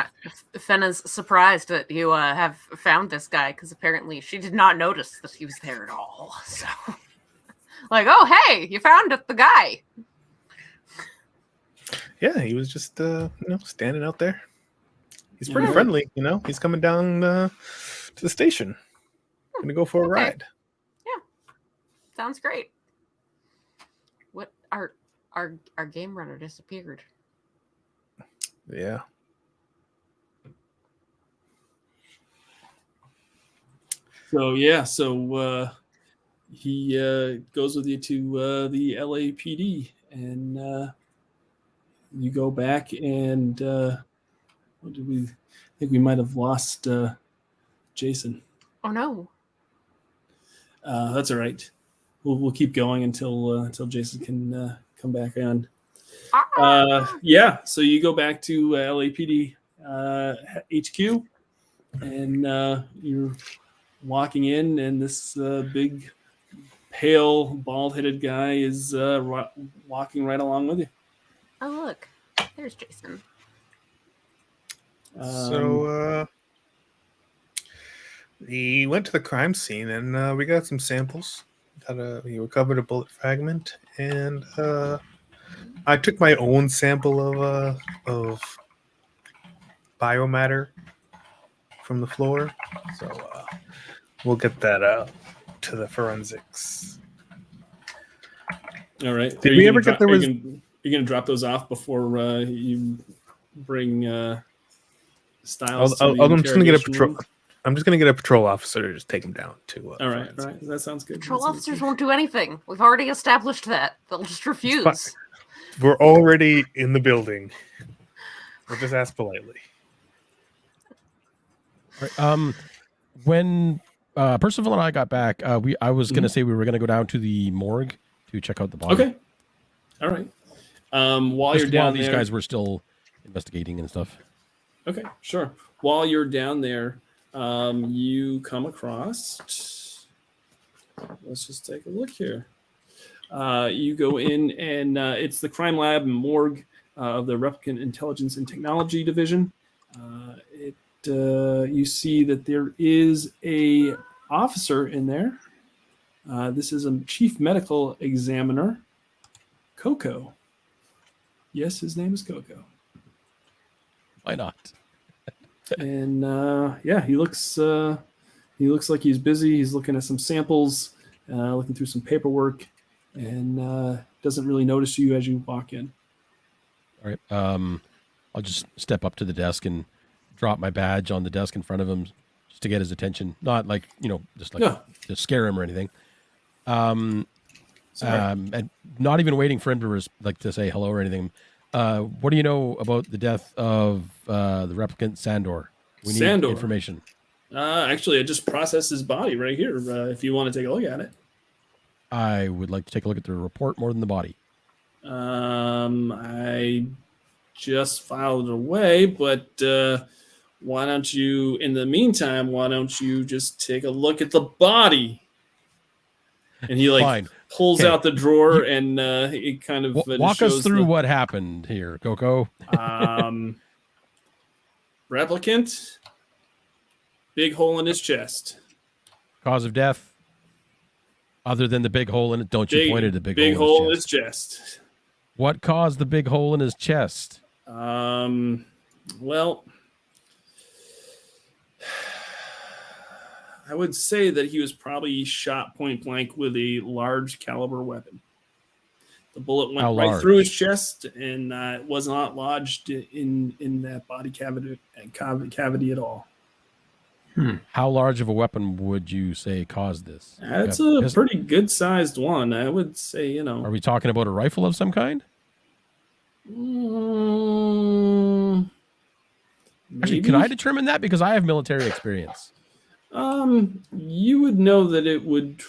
Fenna's surprised that you have found this guy because apparently she did not notice that he was there at all. So, like, oh hey, you found the guy. Yeah, he was just standing out there. He's pretty friendly, He's coming down to the station. Gonna go for a ride. Yeah, sounds great. What our game runner disappeared. Yeah. So he goes with you to the LAPD, and you go back, and what did we? I think we might have lost Jason. Oh no. That's all right. We'll keep going until Jason can come back on. So you go back to LAPD HQ, and you're walking in, and this big, pale, bald-headed guy is walking right along with you. Oh look, there's Jason. So he went to the crime scene, and we got some samples. He recovered a bullet fragment, and I took my own sample of biomatter from the floor. So we'll get that out to the forensics. All right. Did we ever get there? You're going to drop those off before you bring Styles? I'm just going to get a patrol. I'm just going to get a patrol officer to just take him down to. All right. That sounds good. Patrol officers won't do anything. We've already established that. They'll just refuse. We're already in the building. We'll just ask politely. Right. When Percival and I got back, I was going to say we were going to go down to the morgue to check out the body. Okay. All right. While you're down there, these guys were still investigating and stuff. Okay, sure. While you're down there, you come across. Let's just take a look here. You go in, and it's the crime lab and morgue of the Replicant Intelligence and Technology Division. You see that there is a officer in there. This is a chief medical examiner, Coco. Yes, his name is Coco. Why not? And he looks like he's busy. He's looking at some samples, looking through some paperwork, and doesn't really notice you as you walk in. All right. I'll just step up to the desk and drop my badge on the desk in front of him just to get his attention. Not like, to scare him or anything. And not even waiting for him to say hello or anything. What do you know about the death of the replicant Sandor? We need information. Actually, I just processed his body right here. If you want to take a look at it, I would like to take a look at the report more than the body. I just filed it away, but why don't you, in the meantime, just take a look at the body? And he pulls out the drawer, and it kind of walk us through what happened here, Coco. Replicant, big hole in his chest. Cause of death, other than the big hole in it. Don't you point at the big hole in his chest? What caused the big hole in his chest? Well, I would say that he was probably shot point blank with a large caliber weapon. The bullet went right through his chest, and it was not lodged in that body cavity at all. How large of a weapon would you say caused this? That's a pretty good sized one. I would say, Are we talking about a rifle of some kind? Actually, can I determine that? Because I have military experience. You would know that it would.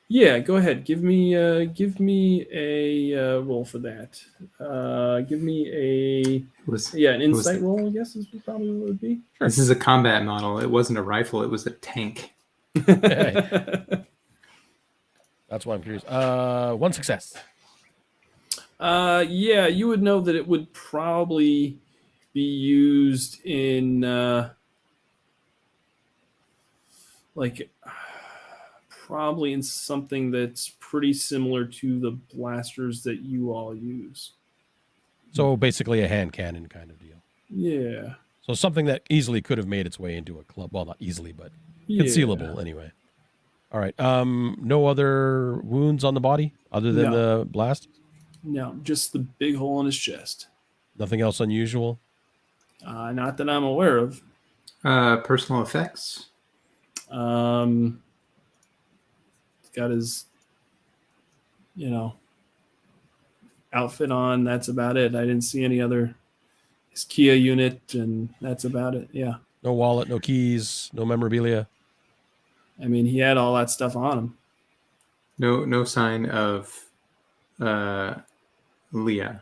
Yeah, go ahead. Give me a roll for that. Give me an insight roll. I guess is probably what it would be. Sure. This is a combat model. It wasn't a rifle. It was a tank. That's why I'm curious. One success. Yeah, you would know that it would probably be used in probably in something that's pretty similar to the blasters that you all use. So basically a hand cannon kind of deal. Yeah. So something that easily could have made its way into a club. Well, not easily, but Yeah. concealable anyway. All right. No other wounds on the body other than the blast? No, just the big hole in his chest. Nothing else unusual? Not that I'm aware of. Personal effects. Got his, outfit on. That's about it. I didn't see any other. His Kia unit, and that's about it. Yeah. No wallet, no keys, no memorabilia. I mean, he had all that stuff on him. No sign of Leah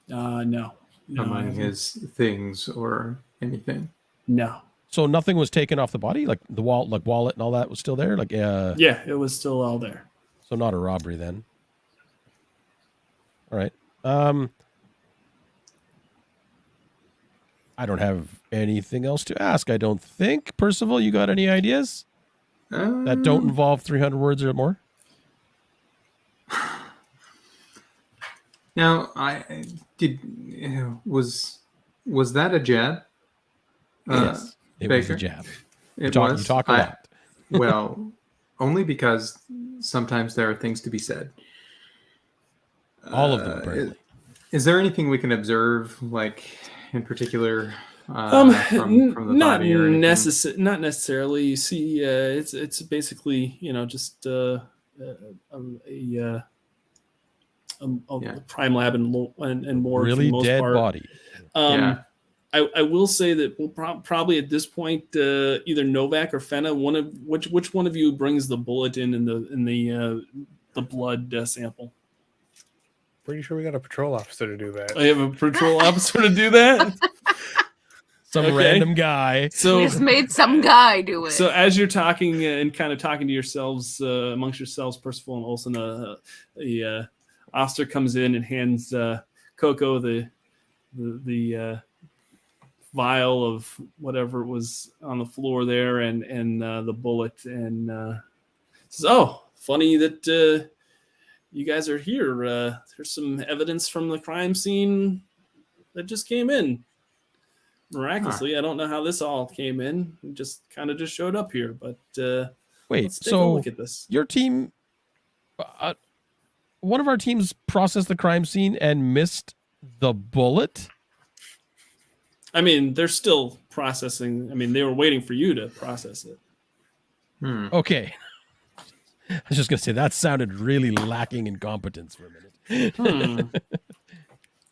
No. among his things or anything. No. So nothing was taken off the body, like the wallet and all that was still there. Yeah, it was still all there. So not a robbery then. All right. I don't have anything else to ask. I don't think. Percival, you got any ideas that don't involve 300 words or more? Now, I did. Was that a jab? Yes, it was a jab. You talk a lot. Well, only because sometimes there are things to be said. All of them, apparently. Is there anything we can observe, like in particular, from the not body or anything? not necessarily. You see, it's basically just a crime lab and more. Really for the most dead part. body. I will say that we'll probably at this point either Novak or Fenna, which one of you brings the bullet in the blood sample. Pretty sure we got a patrol officer to do that. I have a patrol officer to do that. Some random guy. So we just made some guy do it. So as you're talking and kind of talking to yourselves amongst yourselves, Percival and Olsen, a officer comes in and hands Coco the vial of whatever was on the floor there and the bullet and says, "Oh, funny that you guys are here. There's some evidence from the crime scene that just came in. Miraculously, I don't know how this all came in. It just kind of just showed up here. But wait, let's take a look at this. Your team, one of our teams processed the crime scene and missed the bullet? I mean, they're still processing. I mean, they were waiting for you to process it. Okay. I was just going to say, that sounded really lacking in competence for a minute.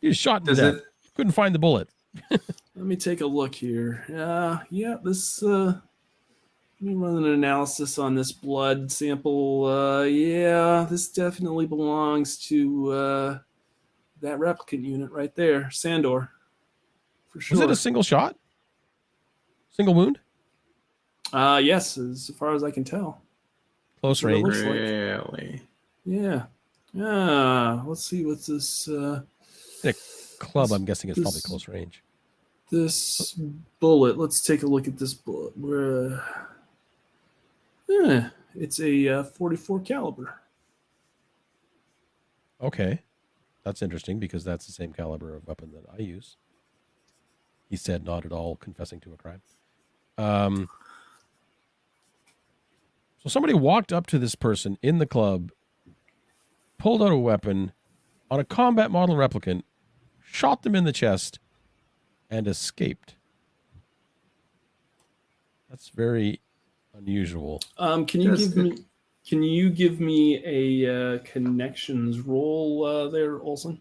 You shot to death. Couldn't find the bullet. Let me take a look here. This... let me run an analysis on this blood sample. This definitely belongs to that replicant unit right there. Sandor. For sure. Was it a single shot? Single wound? Yes, as far as I can tell. Close range. Really? Yeah. Let's see what's this. A club, I'm guessing it's probably close range. This bullet. Let's take a look at this bullet. It's a 44 caliber. Okay. That's interesting because that's the same caliber of weapon that I use. He said, not at all confessing to a crime. So somebody walked up to this person in the club, pulled out a weapon on a combat model replicant, shot them in the chest, and escaped. That's very unusual. Can you give me a connections roll there, Olsen?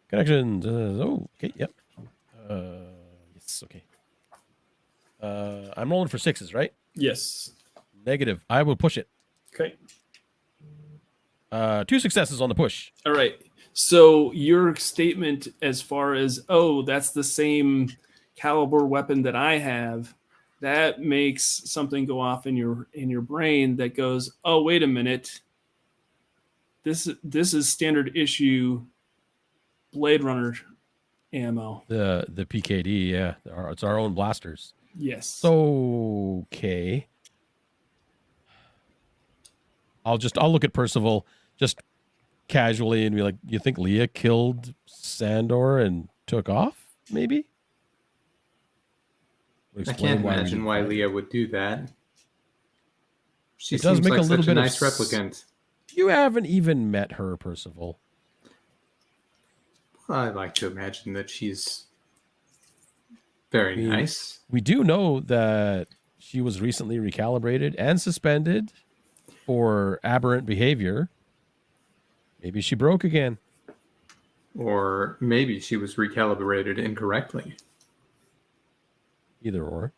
Connections. Okay. Yep. Yes. Okay. I'm rolling for 6s, right? Yes. Negative. I will push it. Okay. 2 successes on the push. All right. So your statement as far as, that's the same caliber weapon that I have, that makes something go off in your brain that goes, oh, wait a minute. This is standard issue Blade Runner ammo. The PKD, yeah. It's our own blasters. Yes. So, okay. I'll look at Percival just casually and be like, you think Leah killed Sandor and took off, maybe? I can't imagine why Leah would do that. She does seems make like a little such a bit of nice replicant. You haven't even met her, Percival. I like to imagine that she's very nice. We do know that she was recently recalibrated and suspended for aberrant behavior. Maybe she broke again. Or maybe she was recalibrated incorrectly. Either or.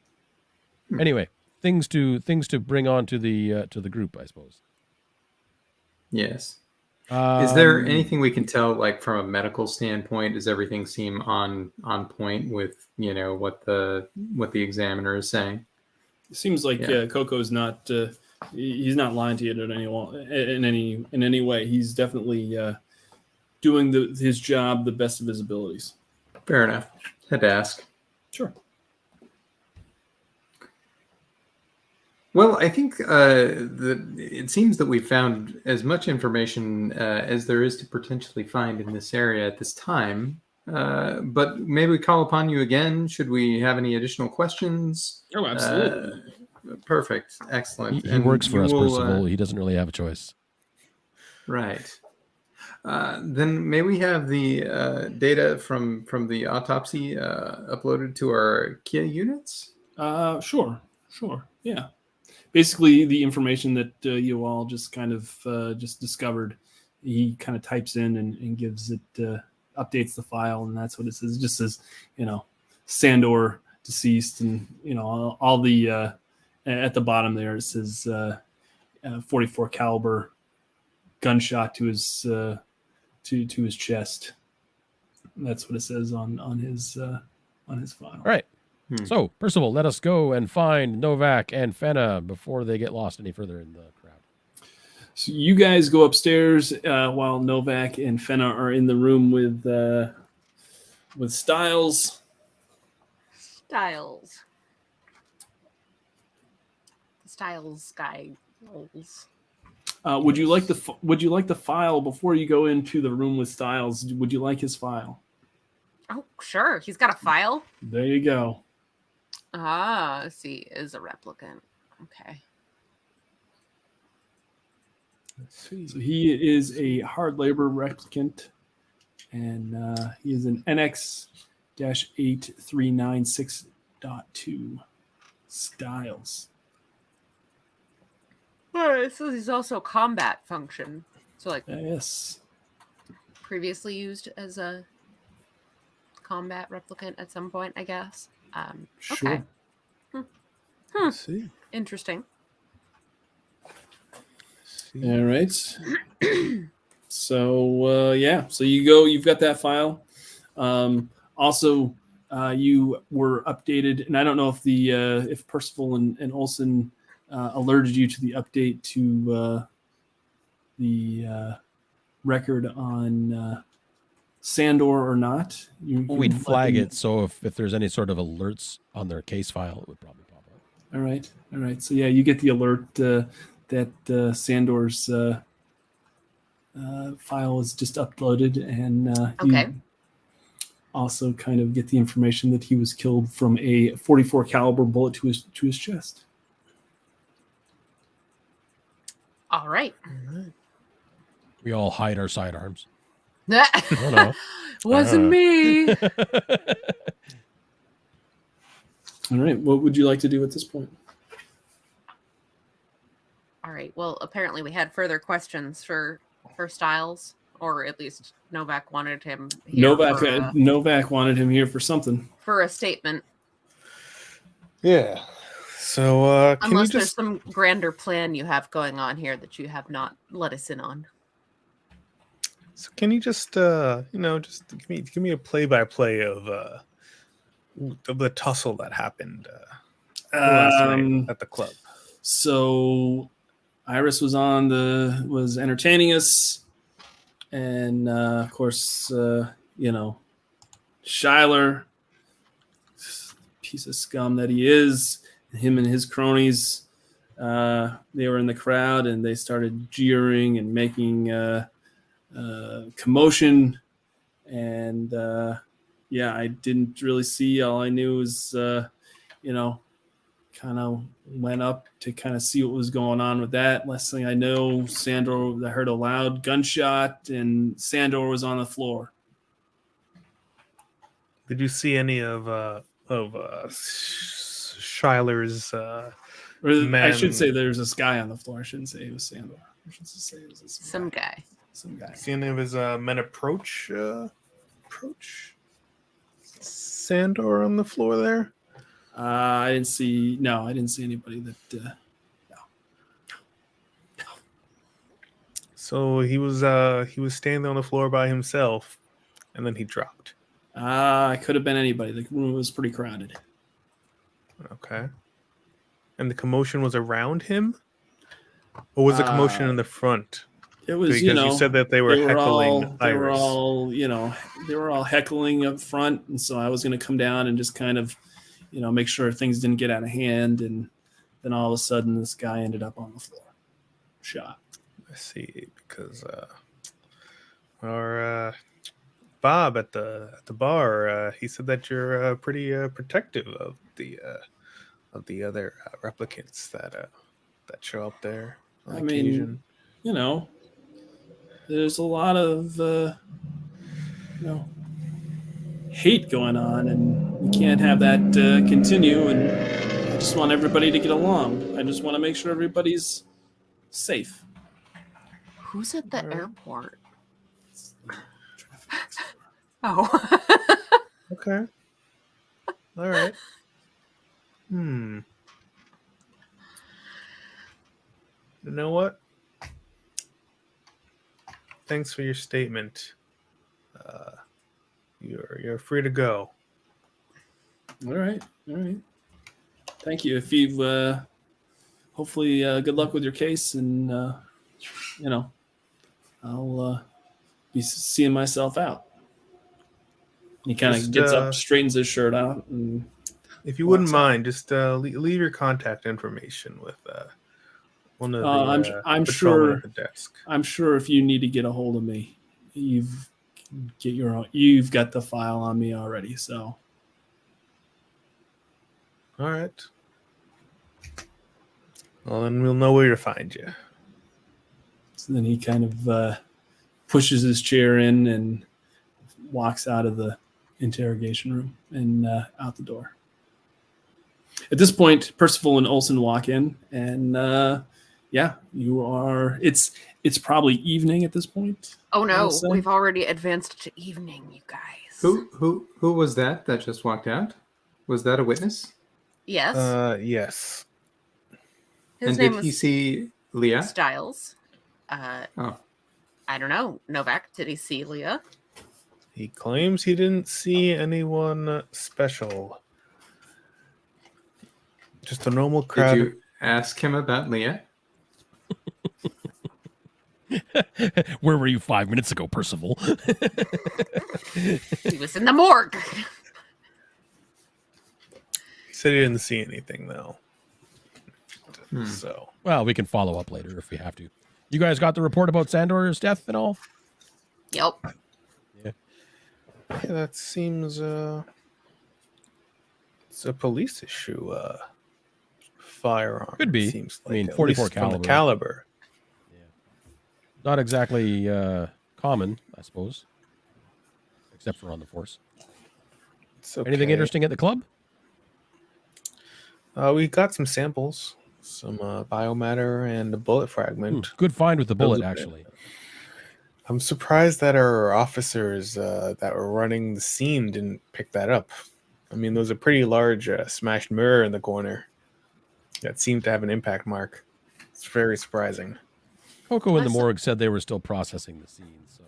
Anyway, things to bring on to the group, I suppose. Yes. Is there anything we can tell, like from a medical standpoint? Does everything seem on point with what the examiner is saying? It seems like Coco's not. He's not lying to you in any way. He's definitely doing his job the best of his abilities. Fair enough. Had to ask. Sure. Well, I think it seems that we've found as much information as there is to potentially find in this area at this time. But maybe we call upon you again. Should we have any additional questions? Oh, absolutely. Perfect. Excellent. He works for us, Percival. He doesn't really have a choice. Right. Then may we have the data from the autopsy uploaded to our Kia units? Sure. Yeah. Basically, the information that you all just kind of just discovered, he kind of types in and gives it, updates the file, and that's what it says. It just says, Sandor deceased, and all the at the bottom there it says 44 caliber gunshot to his to his chest. That's what it says on his file. All right. So, Percival, let us go and find Novak and Fenna before they get lost any further in the crowd. So you guys go upstairs while Novak and Fenna are in the room with Styles. The Styles guy. Would you like the file before you go into the room with Styles? Would you like his file? Oh, sure. He's got a file. There you go. Let's see, is a replicant. Okay. Let's see. So he is a hard labor replicant, and he is an NX-8396.2 Styles. It says he's also combat function. So like yes. Previously used as a combat replicant at some point, I guess. Sure. Okay. Let's see. Interesting. All right. So so you've got that file. Also, you were updated, and I don't know if if Percival and Olsen alerted you to the update to the record on Sandor or not. We'd flag it, so if there's any sort of alerts on their case file, it would probably pop up. All right. So yeah, you get the alert that Sandor's file is just uploaded, and you also kind of get the information that he was killed from a 44 caliber bullet to his chest. All right. We all hide our sidearms. Oh, no. Wasn't me. All right. What would you like to do at this point? All right. Well, apparently we had further questions for Styles, or at least Novak wanted him here. Novak wanted him here for something. For a statement. Yeah. So unless there's some grander plan you have going on here that you have not let us in on. So can you just just give me a play-by-play of the tussle that happened last night at the club? So Iris was entertaining us. And of course, you know, Schuyler, piece of scum that he is, him and his cronies, they were in the crowd and they started jeering and making commotion. And yeah, I didn't really see. All I knew was, you know, kind of went up to kind of see what was going on with that. Last thing I know, I heard a loud gunshot and Sandor was on the floor. Did you see any of Schuyler's Or I should say there's this guy on the floor. I shouldn't say it was Sandor. I should say it was Some guy. Some guy. see any of his men approach Sandor on the floor there? I didn't see anybody that. No. So he was standing on the floor by himself, and then he dropped. It could have been anybody. The room was pretty crowded. Okay. And the commotion was around him, or was the commotion in the front? It was, Because you know, you said that they were heckling they were Iris. all, you know, they were all heckling up front, and so I was going to come down and just kind of, you know, make sure things didn't get out of hand, and then all of a sudden this guy ended up on the floor, shot. I see, because our Bob at the bar, he said that you're pretty protective of the other replicants that show up there on occasion. You know, there's a lot of you know, hate going on, and we can't have that continue. And I just want everybody to get along. I just want to make sure everybody's safe. Who's at the airport? Oh. Okay. All right. You know what? Thanks for your statement. You're free to go. All right. Thank you. If you've hopefully good luck with your case, and you know, I'll be seeing myself out. He kind of gets up, straightens his shirt out, and if you wouldn't mind, just leave your contact information with one of the I'm patrolmen sure at the desk. I'm sure if you need to get a hold of me, you've got the file on me already. So All right. Well, then we'll know where to find you. So then he kind of pushes his chair in and walks out of the interrogation room and out the door. At this point, Percival and Olsen walk in, and yeah, you are. It's probably evening at this point. Oh no, we've already advanced to evening, you guys. Who was that just walked out? Was that a witness? Yes. Yes. His and name did was he see Leah? Styles. Oh. I don't know. Novak, did he see Leah? He claims he didn't see anyone special. Just a normal crowd. Did you ask him about Leah? Where were you 5 minutes ago, Percival? He was in the morgue. He said he didn't see anything, though. So, well, we can follow up later if we have to. You guys got the report about Sandor's death and all? Yep. yeah, that seems it's a police issue. Firearm. Could be. It seems like, I mean, at 44 least from the caliber. caliber. Not exactly common, I suppose. Except for on the force. It's okay. Anything interesting at the club? We got some samples, some biomatter and a bullet fragment. Good find with the bullet, actually. I'm surprised that our officers that were running the scene didn't pick that up. I mean, there was a pretty large smashed mirror in the corner that seemed to have an impact mark. It's very surprising. Coco in the morgue said they were still processing the scene. So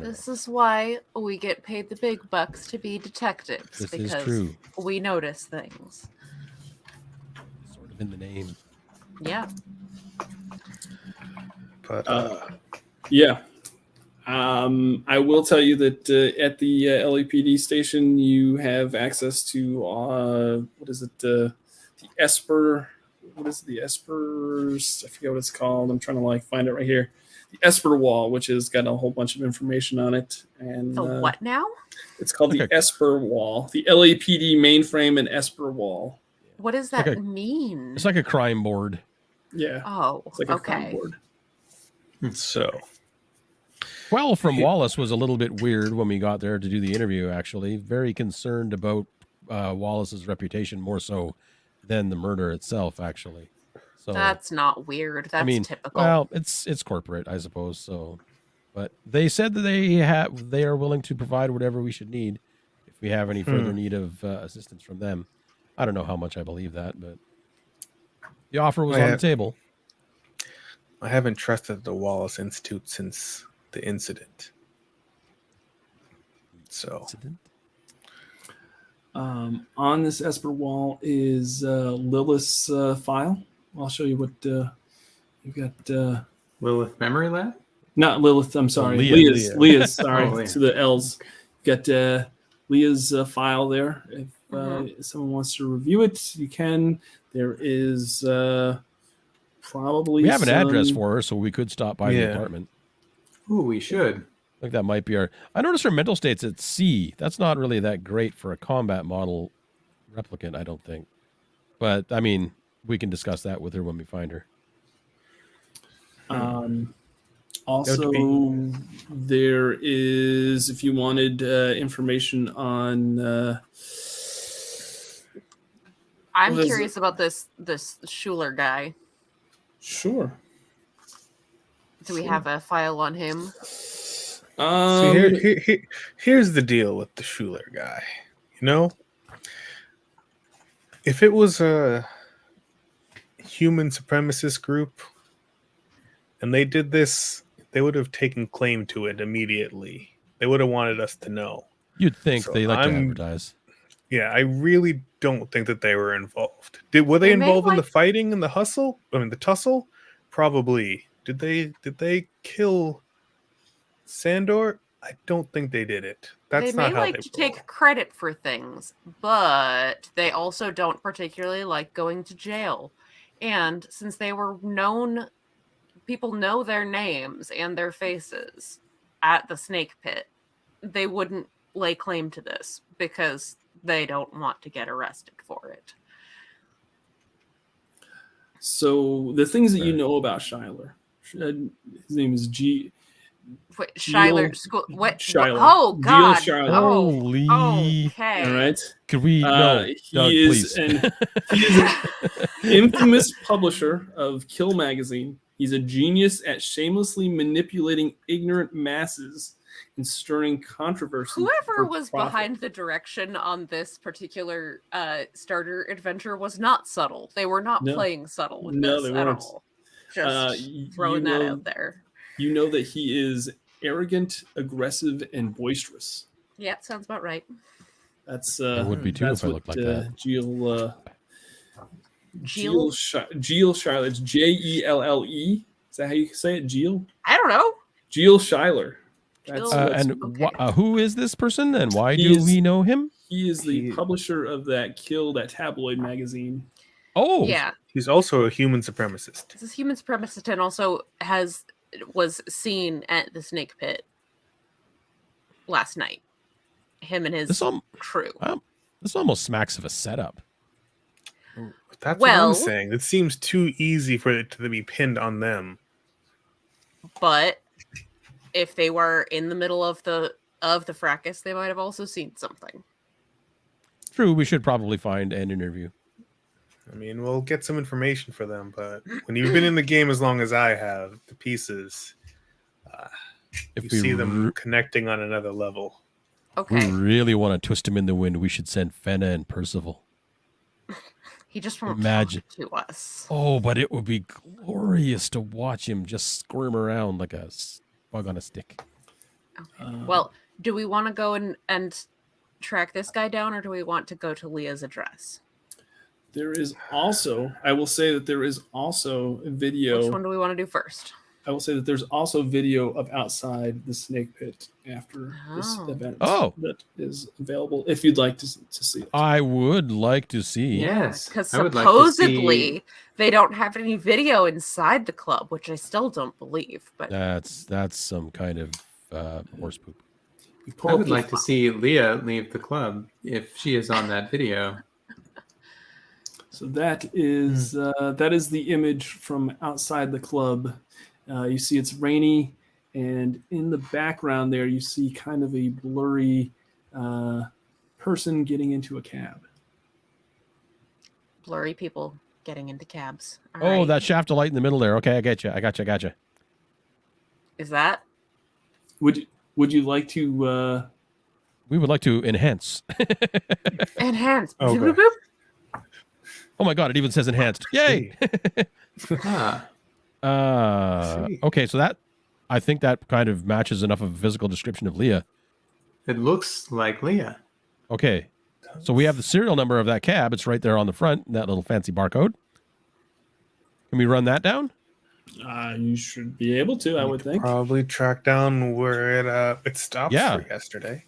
this is why we get paid the big bucks to be detectives. This because is true. We notice things. Sort of in the name. Yeah. But yeah, I will tell you that at the LAPD station, you have access to what is it? The Esper. What is it? The Esper's? I forget what it's called. I'm trying to find it right here. The Esper wall, which has got a whole bunch of information on it. And The what now? It's called Okay. the Esper wall. The LAPD mainframe and Esper wall. What does like that a- mean? It's like a crime board. Yeah. Oh, It's like a crime okay. board. So Quell from Wallace was a little bit weird when we got there to do the interview, actually. Very concerned about Wallace's reputation more so than the murder itself, actually. So That's not weird. That's typical. well, it's corporate, I suppose. So, but they said that they are willing to provide whatever we should need if we have any further need of assistance from them. I don't know how much I believe that, but the offer was on the table. I haven't trusted the Wallace Institute since the incident. So On this Esper wall is Lilith's file. I'll show you what you've got. Lilith Memory Lab? Not Lilith, I'm sorry. Leah. Leah's, sorry. Oh, Leah. To the L's. You've got Leah's file there. If someone wants to review it, you can. There is probably We have an address for her, so we could stop by the apartment. Ooh, we should. I think that might be our. I noticed her mental state's at C. That's not really that great for a combat model replicant, I don't think. But I mean, we can discuss that with her when we find her. Also, there is, if you wanted information on. I'm what is curious about this Schuler guy. Sure. Do we have a file on him? See, here's the deal with the Schuler guy. You know, if it was a human supremacist group and they did this, they would have taken claim to it immediately. They would have wanted us to know. You'd think So they like to advertise. Yeah, I really don't think that they were involved. Were they involved in the fighting and the hustle? I mean, the tussle? Probably. Did they kill Sandor? I don't think they did it. That's They not may how like they to roll. take credit for things, but they also don't particularly like going to jail. And since they were known, people know their names and their faces at the snake pit, they wouldn't lay claim to this because they don't want to get arrested for it. So the things that you know about Schuyler, his name is Wait, Schuyler School. What? Schuyler. Oh God! Geo Schuyler. Holy. Okay. All right. Could we no? Doug, he is please. he is an infamous publisher of Kill magazine. He's a genius at shamelessly manipulating ignorant masses and stirring controversy. Whoever for was profit. behind the direction on this particular starter adventure was not subtle. They were not playing subtle with this they at weren't. all. Just throwing that out there. You know that he is arrogant, aggressive, and boisterous. Yeah, sounds about right. That's I would be too if I looked like that. Geel Schuyler. It's Jelle. Is that how you say it? Geel? I don't know. Geel Schuyler. Who is this person and why do we know him? He is the publisher of that tabloid magazine. Oh, yeah. He's also a human supremacist. This is human supremacist and also was seen at the snake pit last night. Him and his crew. This almost smacks of a setup. That's what I'm saying. It seems too easy for it to be pinned on them. But if they were in the middle of the fracas, they might have also seen something. True, we should probably find an interview. I mean, we'll get some information for them, but when you've been in the game as long as I have, the pieces, if you we see them connecting on another level. Okay. We really want to twist him in the wind. We should send Fenna and Percival. He just won't Imagine talk to us. Oh, but it would be glorious to watch him just squirm around like a bug on a stick. Okay. Well, do we want to go and track this guy down, or do we want to go to Leah's address? There is also, I will say that there is also a video. Which one do we want to do first? I will say that there's also video of outside the snake pit after this event that is available if you'd like to see it. I would like to see. Yes, because I would like to supposedly they don't have any video inside the club, which I still don't believe. But that's some kind of horse poop. I would like to see Leah leave the club if she is on that video. So that is the image from outside the club. You see it's rainy, and in the background there you see kind of a blurry person getting into a cab. Blurry people getting into cabs. All right. That shaft of light in the middle there. Okay, I get you. I got you. Is that? Would you like to? We would like to enhance. Enhance. Okay. Oh my God! It even says enhanced. Yay! Okay, so I think that kind of matches enough of a physical description of Leah. It looks like Leah. Okay, so we have the serial number of that cab. It's right there on the front, that little fancy barcode. Can we run that down? You should be able to, I would think. Probably track down where it stopped for yesterday.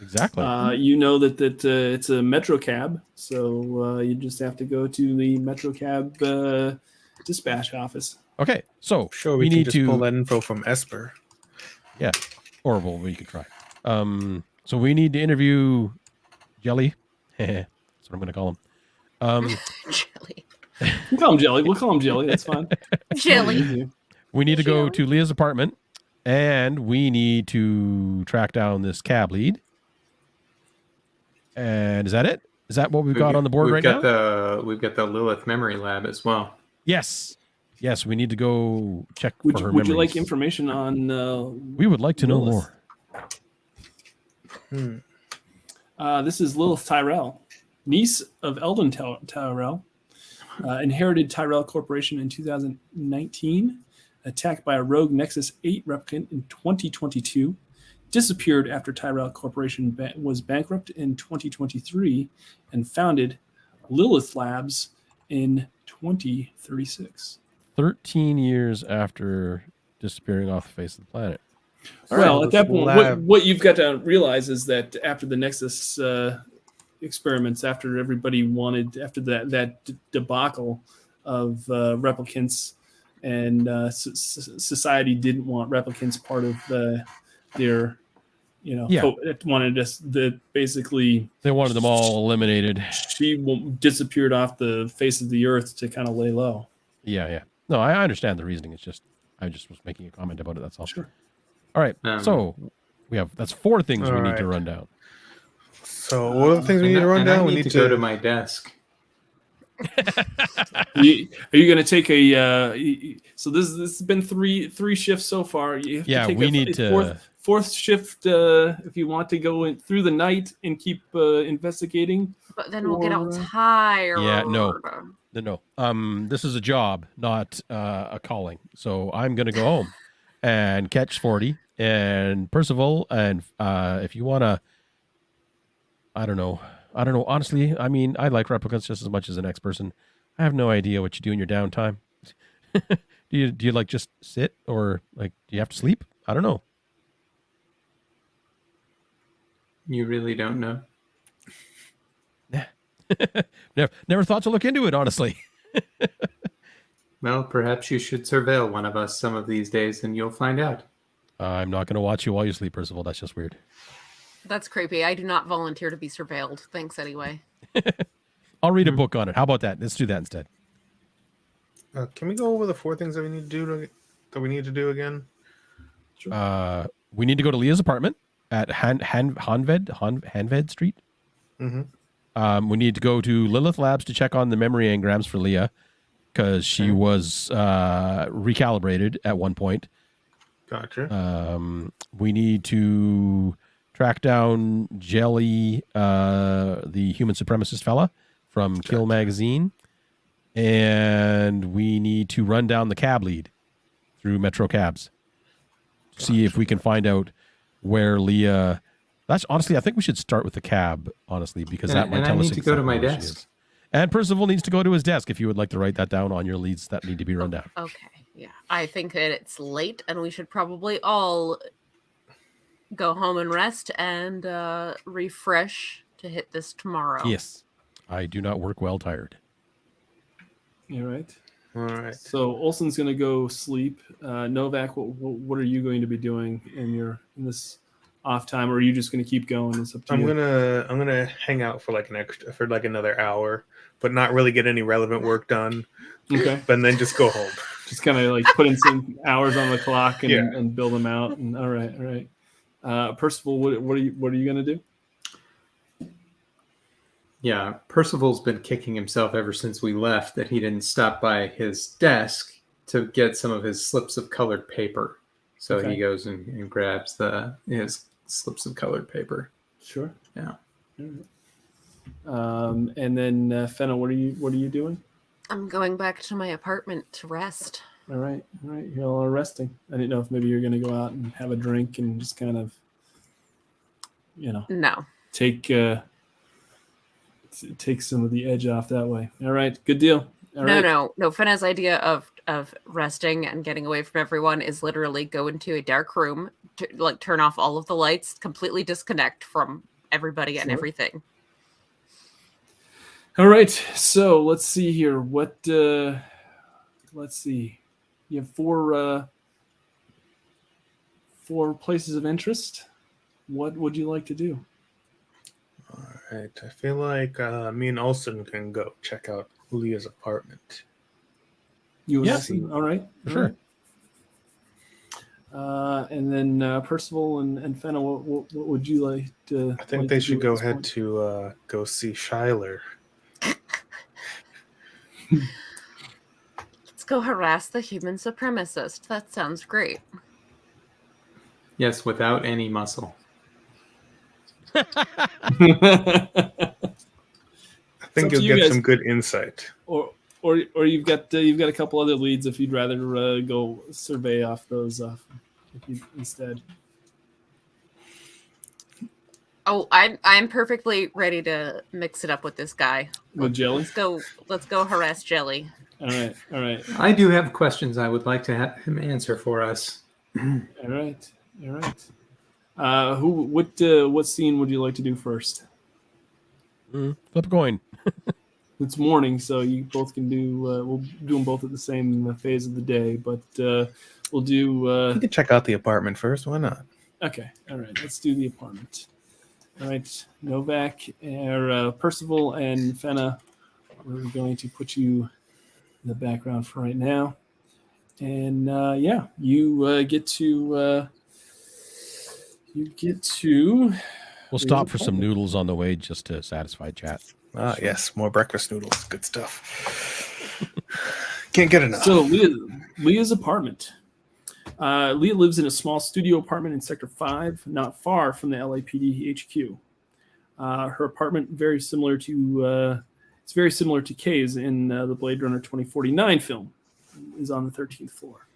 Exactly. You know that it's a Metro cab, so you just have to go to the Metro cab dispatch office. Okay, so sure, we need to pull that info from Esper. Yeah, or well, we could try. So we need to interview Jelly. That's what I'm going to call him. Jelly. We'll call him Jelly. We'll call him Jelly. That's fine. Jelly. We need to go to Leah's apartment, and we need to track down this cab lead. And is that it? Is that what we've got on the board right now? We've got the Lilith memory lab as well. Yes, we need to go check for her memories. Would you like information on? We would like to know more. This is Lilith Tyrell, niece of Eldon Tyrell. Inherited Tyrell Corporation in 2019, attacked by a rogue Nexus 8 replicant in 2022, disappeared after Tyrell Corporation was bankrupt in 2023, and founded Lilith Labs in 2036. 13 years after disappearing off the face of the planet. Well, at that point, what you've got to realize is that after the Nexus experiments, after that debacle of replicants, and society didn't want replicants part of their, wanted us basically they wanted them all eliminated. She disappeared off the face of the earth to kind of lay low. Yeah. No, I understand the reasoning. It's just I just was making a comment about it. That's all. Sure. All right. So that's 4 things we need to run down. So what are the things we need to run down? We need to go to my desk. Are you going to take a? So this has been three shifts so far. We need to fourth shift if you want to go in through the night and keep investigating. But then we'll get all tired. Yeah, no. This is a job, not a calling. So I'm going to go home and catch 40 and Percival, and if you want to. I don't know. Honestly, I mean, I like replicants just as much as the next person. I have no idea what you do in your downtime. do you like just sit, or like do you have to sleep? I don't know. You really don't know? Never thought to look into it, honestly. Well, perhaps you should surveil one of us some of these days, and you'll find out. I'm not going to watch you while you sleep, Percival. That's just weird. That's creepy. I do not volunteer to be surveilled. Thanks anyway. I'll read a book on it. How about that? Let's do that instead. Can we go over the 4 things that we need to do again? Sure. We need to go to Leah's apartment at Hanved Street. Mm-hmm. We need to go to Lilith Labs to check on the memory engrams for Leah, because she was recalibrated at one point. Gotcha. We need to track down Jelly, the human supremacist fella from Kill Magazine. And we need to run down the cab lead through Metro Cabs. Gotcha. See if we can find out where Leah... That's honestly, I think we should start with the cab, honestly, because that might tell us exactly to go to my where she desk. is. And Percival needs to go to his desk if you would like to write that down on your leads that need to be run down. Okay, yeah. I think that it's late and we should probably all go home and rest and refresh to hit this tomorrow. Yes. I do not work well tired. All right. All right. So Olson's going to go sleep. Novak, what are you going to be doing in this off time, or are you just going to keep going? It's up to you. I'm gonna hang out for another hour, but not really get any relevant work done. Okay. But then just go home. Just kind of like put in some hours on the clock and build them out. And all right. Percival, what are you going to do? Yeah, Percival's been kicking himself ever since we left that he didn't stop by his desk to get some of his slips of colored paper. So he goes and grabs his slips of colored paper. Sure. Yeah. All right. And then Fenna, what are you doing? I'm going back to my apartment to rest. All right. You're all resting. I didn't know if maybe you're going to go out and have a drink and just kind of, No. take some of the edge off that way. All right. Good deal. All right. No. Fenna's idea of resting and getting away from everyone is literally go into a dark room, to, turn off all of the lights, completely disconnect from everybody and everything. All right. So let's see here. Let's see. You have four places of interest. What would you like to do? All right. I feel like me and Olsen can go check out Leah's apartment. You and Yeah. Olsen? All right. Sure. And then Percival and Fenna, what would you like to? I think they should go ahead to go see Shyler. Let's go harass the human supremacist. That sounds great. Yes, without any muscle. I think It's up to you'll you get guys. some good insight. or you've got a couple other leads if you'd rather go survey off those instead. Oh, I'm perfectly ready to mix it up with this guy. With Jelly. Let's go harass Jelly. All right. I do have questions I would like to have him answer for us. All right. What scene would you like to do first? Flip a coin. It's morning, so you both can do. We'll do them both at the same phase of the day, but we'll do. You can check out the apartment first. Why not? Okay. All right. Let's do the apartment. All right, Novak, Percival, and Fenna. We're going to put you in the background for right now, and you get to. We'll stop for some noodles on the way just to satisfy chat. Ah, yes, more breakfast noodles. Good stuff. Can't get enough. So Leah's apartment. Leah lives in a small studio apartment in Sector 5, not far from the LAPD HQ. Her apartment very similar to Kay's in the Blade Runner 2049 film. Is on the 13th floor.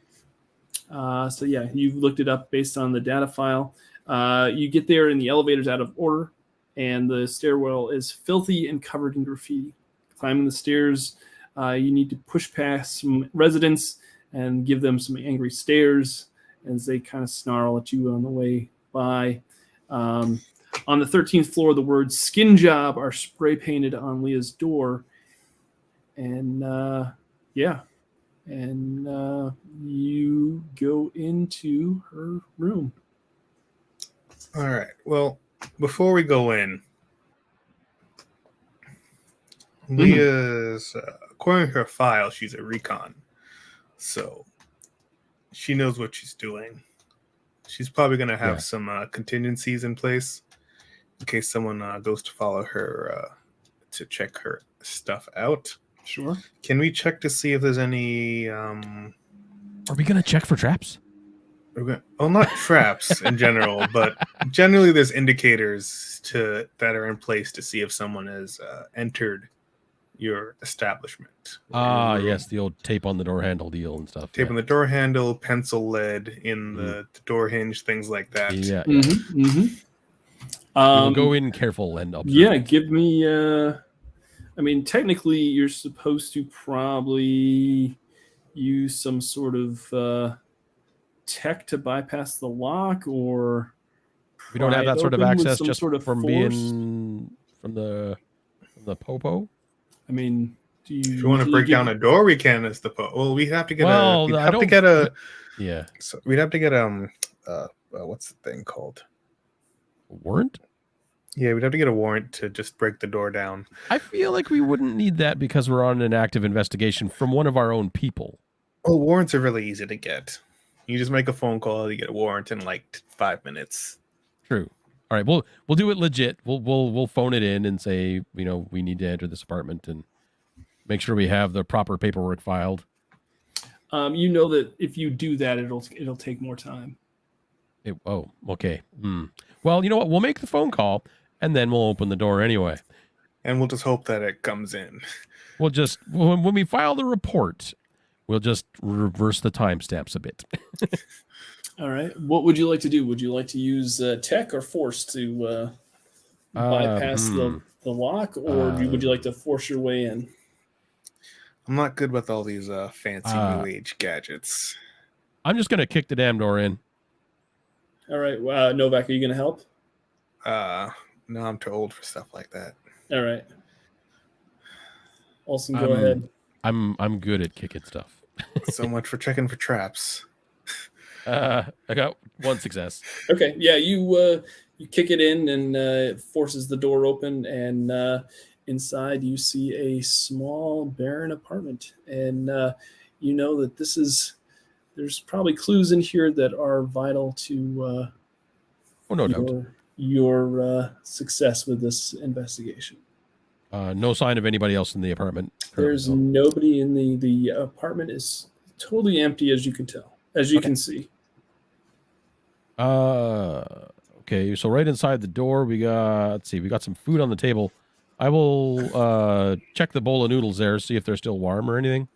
So yeah, you've looked it up based on the data file. You get there and the elevator's out of order, and the stairwell is filthy and covered in graffiti. Climbing the stairs, you need to push past some residents and give them some angry stares as they kind of snarl at you on the way by. On the 13th floor, the words "skin job" are spray painted on Leah's door. And you go into her room. All right. Well, before we go in, Leah's, according to her file, she's a recon. So she knows what she's doing. She's probably going to have some contingencies in place in case someone goes to follow her to check her stuff out. Sure. Can we check to see if there's any... Are we going to check for traps? Well, not traps in general, but generally there's indicators that are in place to see if someone has entered your establishment. Yes, the old tape on the door handle deal and stuff. Tape on the door handle, pencil lead in the door hinge, things like that. Yeah. Mm-hmm. We'll go in careful and observe. Yeah, give me I mean, technically, you're supposed to probably use some sort of tech to bypass the lock, or We don't have pry that it sort of open with access some just sort of from force? being from the popo. I mean, do you If you want to usually break down a door, we can as the well, we have to get Well, we'd I have to don't- get a Yeah. so we'd have to get what's the thing called? Warrant? Yeah, we'd have to get a warrant to just break the door down. I feel like we wouldn't need that because we're on an active investigation from one of our own people. Well, warrants are really easy to get. You just make a phone call, you get a warrant in like 5 minutes. True. All right, we'll do it legit. We'll phone it in and say, you know, we need to enter this apartment and make sure we have the proper paperwork filed. You know that if you do that, it'll take more time. Oh, okay. Well, you know what? We'll make the phone call and then we'll open the door anyway. And we'll just hope that it comes in. We'll just when we file the report, we'll just reverse the timestamps a bit. All right. What would you like to do? Would you like to use tech or force to bypass the lock, or would you like to force your way in? I'm not good with all these fancy new age gadgets. I'm just gonna kick the damn door in. All right. Novak, are you going to help? No, I'm too old for stuff like that. All right. Olsen, go ahead. I'm good at kicking stuff. So much for checking for traps. I got one success. Okay. Yeah, you kick it in, and it forces the door open, and inside you see a small, barren apartment, and you know that there's probably clues in here that are vital to your success with this investigation. No sign of anybody else in the apartment. There's nobody in the apartment is totally empty, as you can tell, as you can see. Okay, so right inside the door we got some food on the table. I will check the bowl of noodles there, see if they're still warm or anything.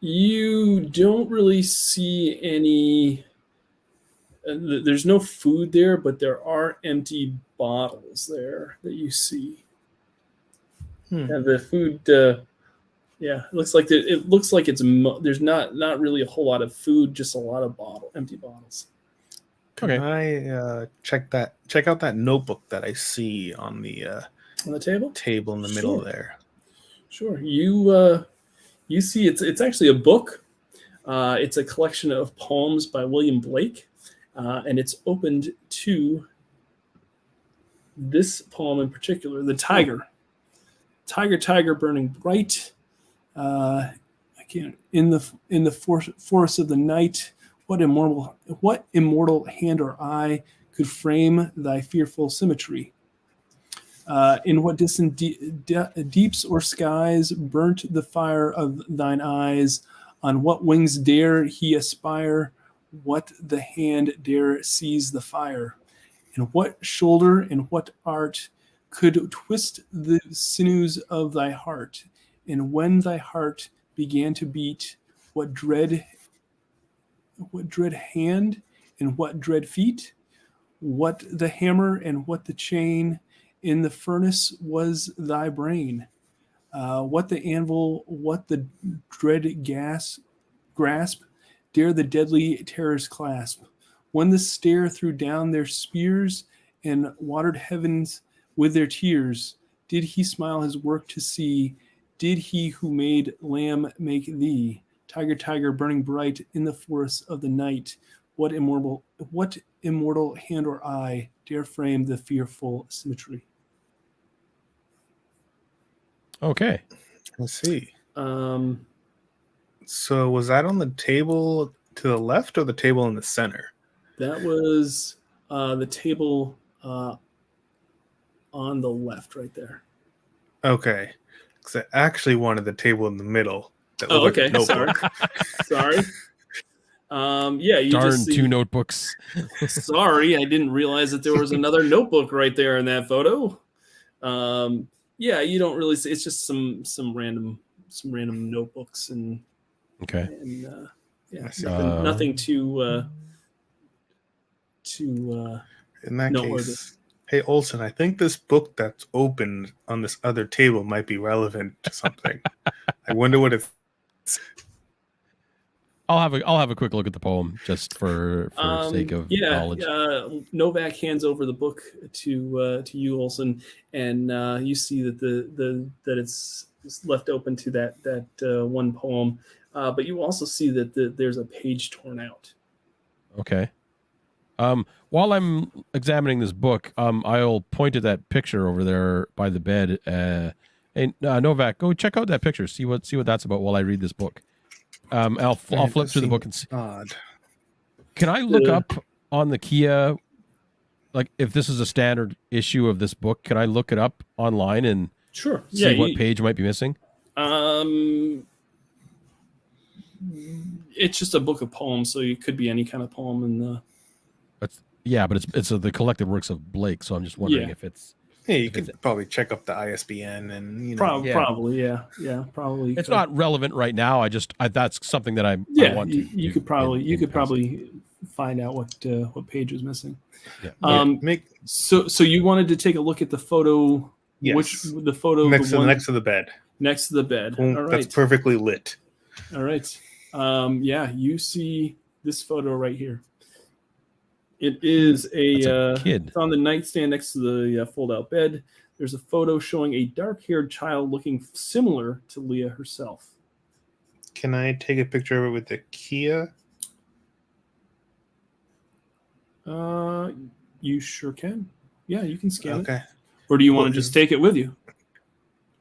You don't really see any. There's no food there, but there are empty bottles there that you see. And the food, it looks like it's there's not really a whole lot of food, just a lot of empty bottles. Can I check out that notebook that I see on the table in the middle there? Sure. You see it's actually a book. It's a collection of poems by William Blake, and it's opened to this poem in particular, The Tiger. Tiger burning bright. I can't in the forest of the night. What immortal hand or eye could frame thy fearful symmetry? In what distant deeps or skies burnt the fire of thine eyes? On what wings dare he aspire? What the hand dare seize the fire? And what shoulder and what art could twist the sinews of thy heart? And when thy heart began to beat, what dread hand and what dread feet? What the hammer and what the chain? In the furnace was thy brain. What the anvil, what the dread grasp, dare the deadly terrors clasp? When the stare threw down their spears and watered heavens with their tears, did he smile his work to see? Did he who made lamb make thee? Tiger, burning bright in the forest of the night, what immortal hand or eye dare frame the fearful symmetry? Okay. Let's see. So was that on the table to the left or the table in the center? That was the table on the left right there. Okay. Because I actually wanted the table in the middle. Okay. Sorry. Yeah, you darn just see, 2 notebooks. Sorry, I didn't realize that there was another notebook right there in that photo. Yeah, you don't really see. It's just some random notebooks and okay. And yeah, nothing too in that noteworthy. case, Hey, Olson, I think this book that's open on this other table might be relevant to something. I wonder what it's... I'll have a quick look at the poem just for sake of knowledge. Novak hands over the book to you, Olson, and you see that that it's left open to that one poem, but you also see that there's a page torn out. Okay. While I'm examining this book, I'll point at that picture over there by the bed. Hey, Novak, go check out that picture. See what that's about while I read this book. I'll flip through the book and see. Odd. Can I look up on the Kia, like if this is a standard issue of this book? Can I look it up online and see what page might be missing? It's just a book of poems, so it could be any kind of poem in the. But it's the collected works of Blake. So I'm just wondering if it's. Yeah, you could probably check up the ISBN and probably, probably. It's not relevant right now. That's something that I want to. You could probably find out what page is missing. Yeah. So you wanted to take a look at the photo. Yes. Which the photo next to the bed. Next to the bed. All right. That's perfectly lit. All right. You see this photo right here. It is a kid. It's on the nightstand next to the fold-out bed. There's a photo showing a dark-haired child looking similar to Leah herself. Can I take a picture of it with the Kia? You sure can. Yeah, you can scan it. Okay. Or do you want to just take it with you?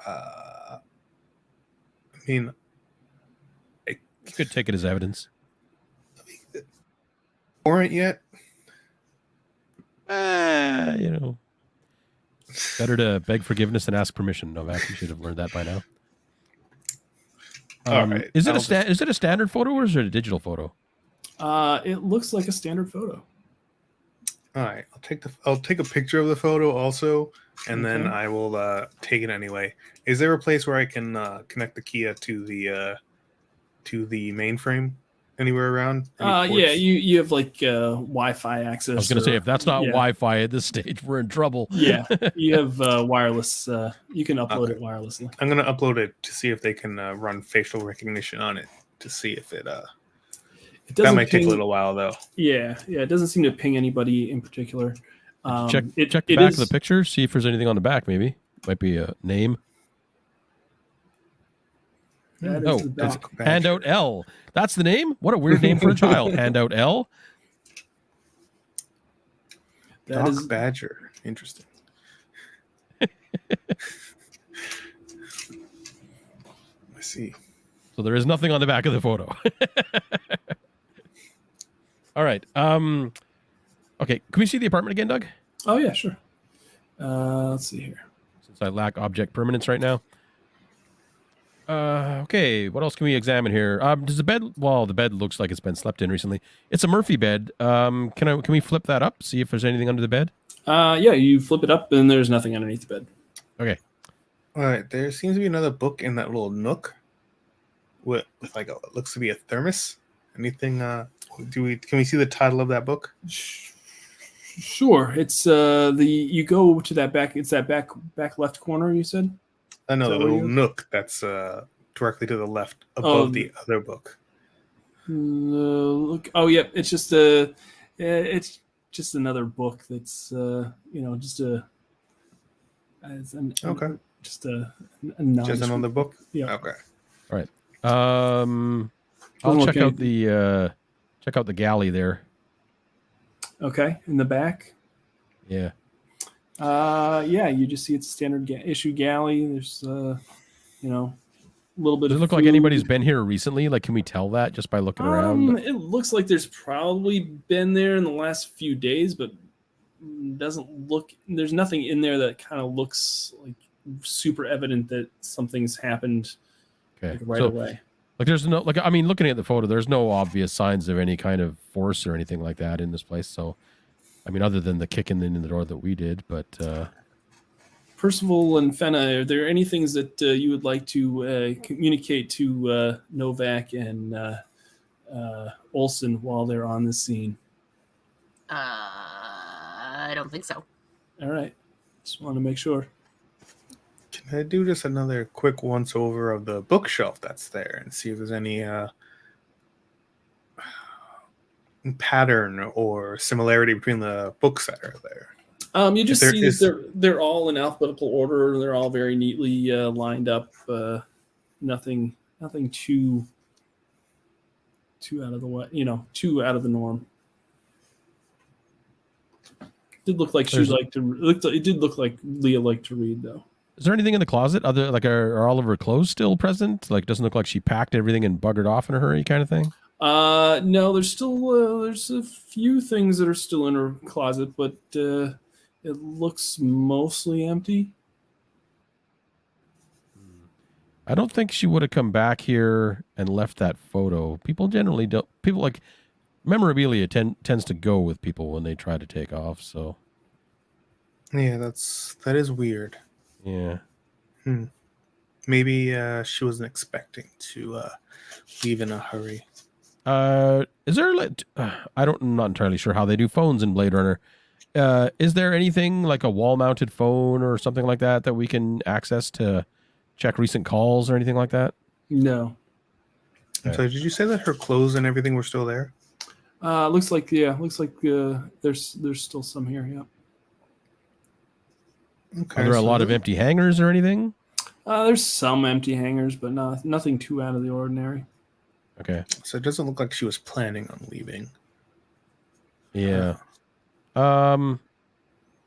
I mean, you could take it as evidence. Warrant yet? Better to beg forgiveness than ask permission. Novak, you should have learned that by now. All right. Is it a standard photo or is it a digital photo? It looks like a standard photo. All right, I'll take a picture of the photo also, and then I will take it anyway. Is there a place where I can connect the Kia to the mainframe anywhere around? You have like Wi-Fi access. I was going to say, if that's not Wi-Fi at this stage, we're in trouble. Yeah, you have wireless. You can upload it wirelessly. I'm going to upload it to see if they can run facial recognition on it to see if it. That might take a little while though. Yeah, it doesn't seem to ping anybody in particular. Check the back of the picture, see if there's anything on the back. Maybe might be a name. It's Handout L. That's the name? What a weird name for a child. Handout L. Doc Badger. Interesting. I see. So there is nothing on the back of the photo. All right. Okay. Can we see the apartment again, Doug? Oh, yeah, sure. Let's see here. Since I lack object permanence right now. Okay. What else can we examine here? Does the bed? Well, the bed looks like it's been slept in recently. It's a Murphy bed. Can we flip that up? See if there's anything under the bed? Yeah, you flip it up and there's nothing underneath the bed. Okay. All right. There seems to be another book in that little nook with like looks to be a thermos. Anything? Can we see the title of that book? Sure. It's you go to that back. It's that back left corner. You said. No, the little nook that's directly to the left above the other book. Look. Oh, yeah. It's just another book that's just a. Okay. Just a just another book. Yeah. Okay. All right. I'll check out the galley there. Okay, in the back. Yeah. You just see it's a standard issue galley. There's a little bit. Does it look like anybody's been here recently? Like, can we tell that just by looking around? It looks like there's probably been there in the last few days, but doesn't look. There's nothing in there that kind of looks like super evident that something's happened. Okay. Right away. Like there's no looking at the photo, there's no obvious signs of any kind of force or anything like that in this place. So, other than the kicking in the door that we did, but Percival and Fenna, are there any things that you would like to communicate to Novak and Olson while they're on the scene? I don't think so. All right. Just want to make sure. Can I do just another quick once over of the bookshelf that's there and see if there's any pattern or similarity between the books that are there? You just see that they're all in alphabetical order. They're all very neatly lined up. Nothing too out of the way. Too out of the norm. Did look like it did look like Leah liked to read, though. Is there anything in the closet? Are all of her clothes still present? Like, doesn't look like she packed everything and buggered off in a hurry, kind of thing. No, there's still there's a few things that are still in her closet, but it looks mostly empty. I don't think she would have come back here and left that photo. People generally don't. People like memorabilia tends to go with people when they try to take off. So yeah, that is weird. Yeah. Maybe she wasn't expecting to leave in a hurry. Is there I'm not entirely sure how they do phones in Blade Runner. Is there anything like a wall-mounted phone or something like that we can access to check recent calls or anything like that? No. Okay. So did you say that her clothes and everything were still there? Looks like there's still some here. Yeah. Okay, are there a lot of empty hangers or anything? There's some empty hangers, but nothing too out of the ordinary. Okay. So it doesn't look like she was planning on leaving. Yeah.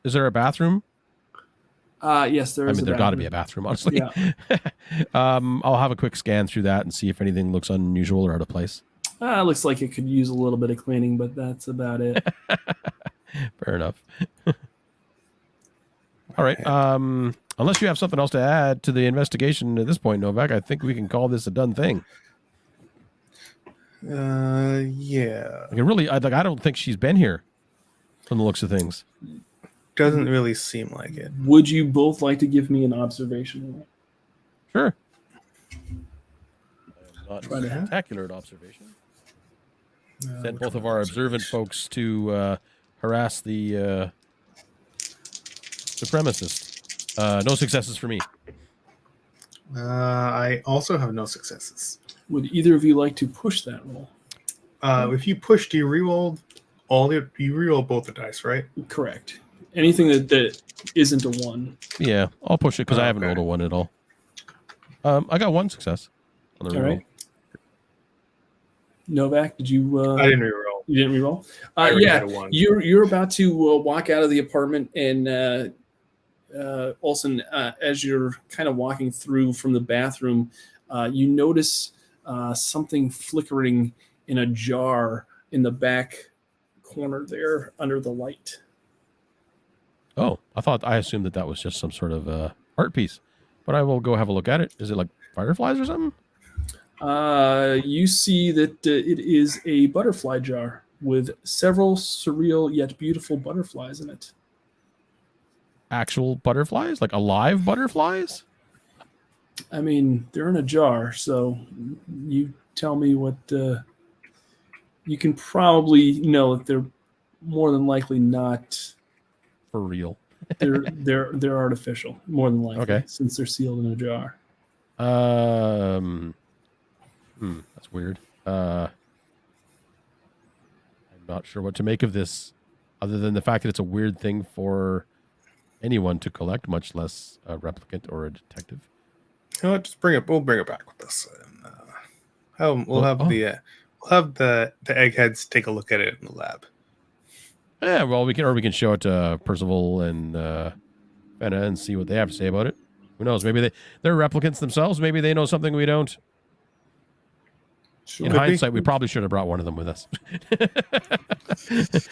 Is there a bathroom? Yes, there is. There's got to be a bathroom, honestly. Yeah. I'll have a quick scan through that and see if anything looks unusual or out of place. Looks like it could use a little bit of cleaning, but that's about it. Fair enough. All right. Unless you have something else to add to the investigation at this point, Novak, I think we can call this a done thing. Yeah. I don't think she's been here from the looks of things. Doesn't really seem like it. Would you both like to give me an observation roll? Sure. Not spectacular at observation. Sent both of our observant folks to harass the supremacist. No successes for me. I also have no successes. Would either of you like to push that roll? If you push, do you reroll you reroll both the dice, right? Correct. Anything that isn't a 1. Yeah, I'll push it because I haven't rolled a 1 at all. I got 1 success on the reroll. All right. Novak, did you? I didn't reroll. You didn't reroll? Yeah, had a 1. You're about to walk out of the apartment, and Olsen, as you're kind of walking through from the bathroom, you notice something flickering in a jar in the back corner there under the light. Oh, I assumed that was just some sort of art piece, but I will go have a look at it. Is it like fireflies or something? You see that it is a butterfly jar with several surreal yet beautiful butterflies in it. Actual butterflies? Like alive butterflies? I mean, they're in a jar, so you tell me what you can probably know that they're more than likely not for real. they're artificial, more than likely, okay, since they're sealed in a jar. That's weird. I'm not sure what to make of this, other than the fact that it's a weird thing for anyone to collect, much less a replicant or a detective. You know what? Just bring it. We'll bring it back with us. And, we'll have the eggheads take a look at it in the lab. Yeah, well, we can show it to Percival and Fenna and see what they have to say about it. Who knows? Maybe they're replicants themselves. Maybe they know something we don't. In hindsight, we probably should have brought one of them with us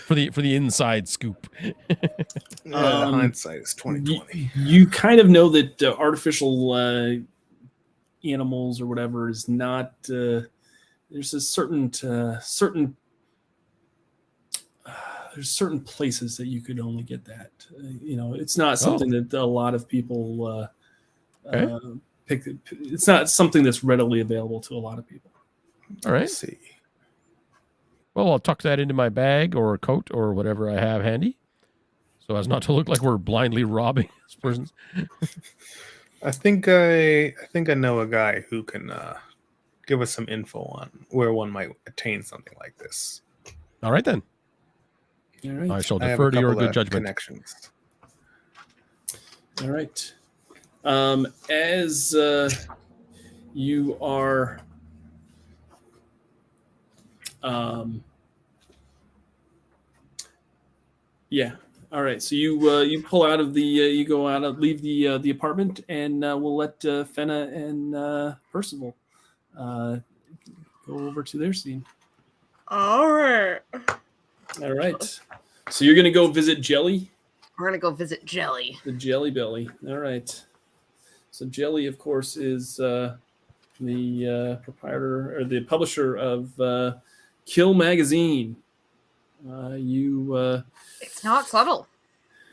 for the inside scoop. Hindsight is 2020. You kind of know that artificial animals or whatever is not. There's a certain there's certain places that you could only get that. It's not something that a lot of people pick. It's not something that's readily available to a lot of people. All right. Let's see. Well, I'll tuck that into my bag or coat or whatever I have handy. so as not to look like we're blindly robbing this person. I think I know a guy who can give us some info on where one might attain something like this. All right, then. All right. I shall I have a defer to your couple good of judgment. connections. All right. As you are yeah. All right. So you pull out of the you go out leave the apartment, and we'll let Fenna and Percival go over to their scene. All right. All right. So you're gonna go visit Jelly, We're gonna go visit Jelly. the Jelly Belly. All right. So Jelly, of course, is the proprietor or the publisher of Kill Magazine. It's not subtle.